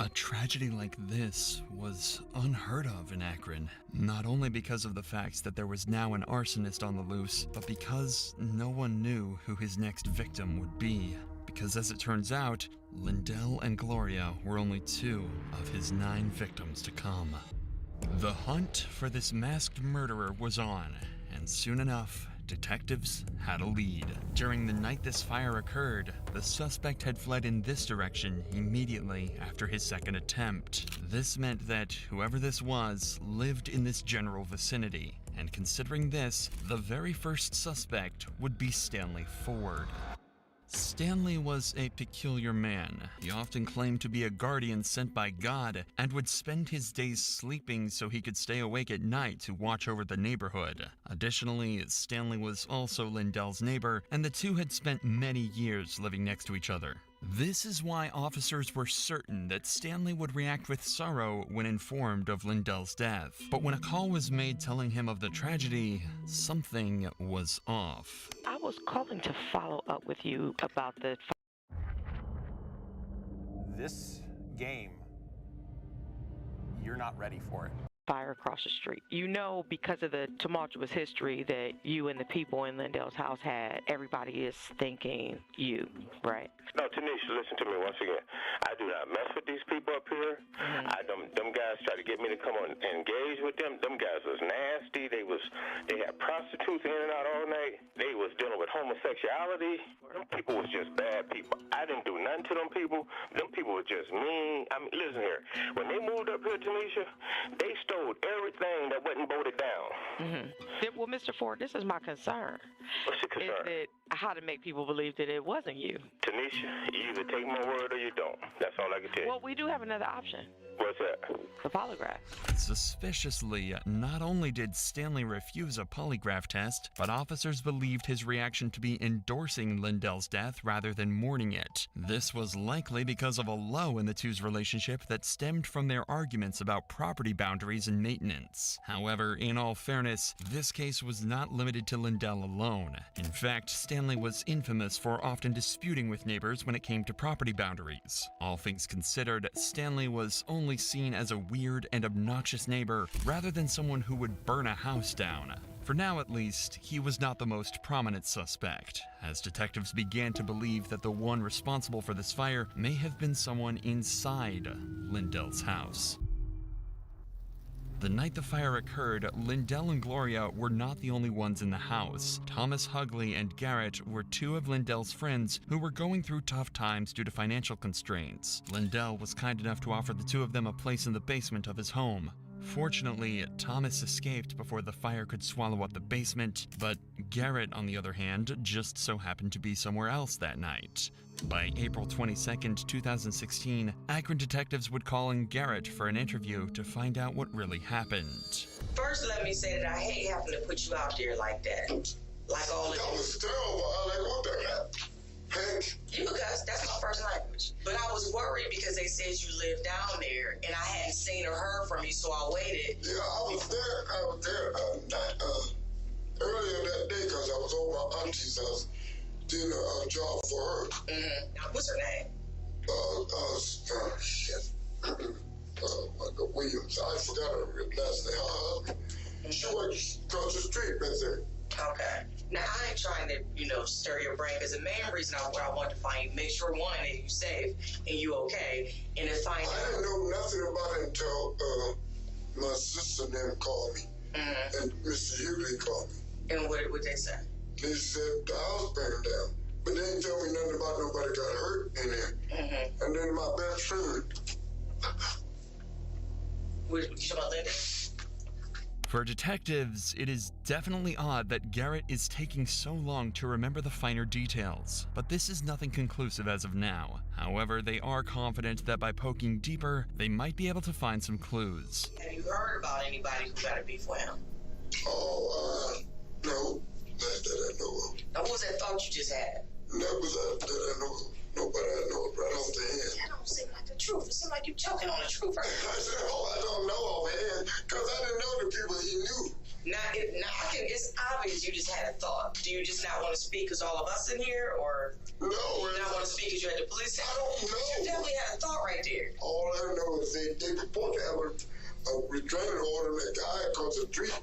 A tragedy like this was unheard of in Akron, not only because of the fact that there was now an arsonist on the loose, but because no one knew who his next victim would be. Because as it turns out, Lindell and Gloria were only 2 of his 9 victims to come. The hunt for this masked murderer was on, and soon enough, detectives had a lead. During the night this fire occurred, the suspect had fled in this direction immediately after his second attempt. This meant that whoever this was lived in this general vicinity, and considering this, the very first suspect would be Stanley Ford. Stanley was a peculiar man. He often claimed to be a guardian sent by God and would spend his days sleeping so he could stay awake at night to watch over the neighborhood. Additionally, Stanley was also Lindell's neighbor, and the two had spent many years living next to each other. This is why officers were certain that Stanley would react with sorrow when informed of Lindell's death. But when a call was made telling him of the tragedy, something was off. I was calling to follow up with you about the... This game, you're not ready for it. Fire across the street. You know, because of the tumultuous history that you and the people in Lindell's house had, everybody is thinking you, right? No, Tanisha, listen to me once again. I do not mess with these people up here. Them guys try to get me to come on and engage with them. Them guys was nasty. They had prostitutes in and out all night. They was dealing with homosexuality. Them people was just bad people. I didn't do nothing to them people. Them people were just mean. I mean, listen here. When they moved up here, Tanisha, they stole everything that wasn't voted down. Well, Mr. Ford, this is my concern. What's your concern? Is that how to make people believe that it wasn't you. Tanisha, you either take my word or you don't. That's all I can tell you. Well, we do have another option. What's that? The polygraph. Suspiciously, not only did Stanley refuse a polygraph test, but officers believed his reaction to be endorsing Lindell's death rather than mourning it. This was likely because of a lull in the two's relationship that stemmed from their arguments about property boundaries and maintenance. However, in all fairness, this case was not limited to Lindell alone. In fact, Stanley was infamous for often disputing with neighbors when it came to property boundaries. All things considered, Stanley was only seen as a weird and obnoxious neighbor rather than someone who would burn a house down. For now, at least, he was not the most prominent suspect, as detectives began to believe that the one responsible for this fire may have been someone inside Lindell's house. The night the fire occurred, Lindell and Gloria were not the only ones in the house. Thomas Hugley and Garrett were 2 of Lindell's friends who were going through tough times due to financial constraints. Lindell was kind enough to offer the 2 of them a place in the basement of his home. Fortunately, Thomas escaped before the fire could swallow up the basement, but Garrett, on the other hand, just so happened to be somewhere else that night. By April 22, 2016, Akron detectives would call in Garrett for an interview to find out what really happened. First, let me say that I hate having to put you out there like that. Like all of that was terrible. I like what that happened. You cuss, that's my first language. But I was worried because they said you lived down there, and I hadn't seen or heard from you, so I waited. Yeah, I was there earlier that day because I was over my auntie's house. Did a job for her. What's her name? Williams. I forgot her last name. She works across the street, right there. Okay. Now, I ain't trying to, stir your brain, because the main reason I wanted to find you, make sure, one, that you safe and you okay, and to find out. I didn't know nothing about it until my sister and them called me, and Mr. Hughley called me. And what would they say? They said the house burned down, but they didn't tell me nothing about nobody got hurt in there. And then my best friend. What you about Linda? For detectives, it is definitely odd that Garrett is taking so long to remember the finer details, but this is nothing conclusive as of now. However, they are confident that by poking deeper, they might be able to find some clues. Have you heard about anybody who got a beef with him? No. Not that I know of. Now, what was that thought you just had? Never that I know of. Nobody I know of right off the hand. That don't seem like the truth. It seems like you're choking on the truth right now. I said, oh, I don't know offhand, because I didn't know the people he knew. It's obvious you just had a thought. Do you just not want to speak because all of us in here, or no, you not want to speak because you're at the police? I don't know. You definitely had a thought right there. All I know is they purport to have a restraining order and a guy across the street,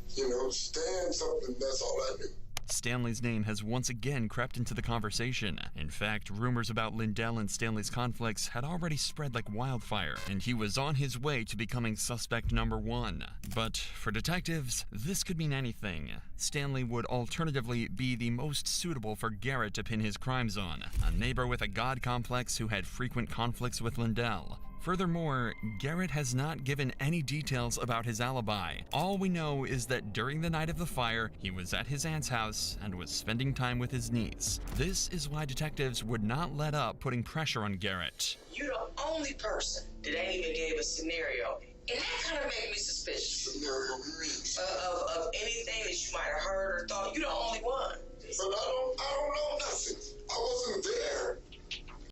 stand something. That's all I knew. Stanley's name has once again crept into the conversation. In fact, rumors about Lindell and Stanley's conflicts had already spread like wildfire, and he was on his way to becoming suspect number 1. But for detectives, this could mean anything. Stanley would alternatively be the most suitable for Garrett to pin his crimes on, a neighbor with a god complex who had frequent conflicts with Lindell. Furthermore, Garrett has not given any details about his alibi. All we know is that during the night of the fire, he was at his aunt's house and was spending time with his niece. This is why detectives would not let up putting pressure on Garrett. You're the only person that ain't even gave a scenario. And that kind of made me suspicious. Scenario means? Of anything that you might have heard or thought. You're the only one. But I don't know nothing. I wasn't there.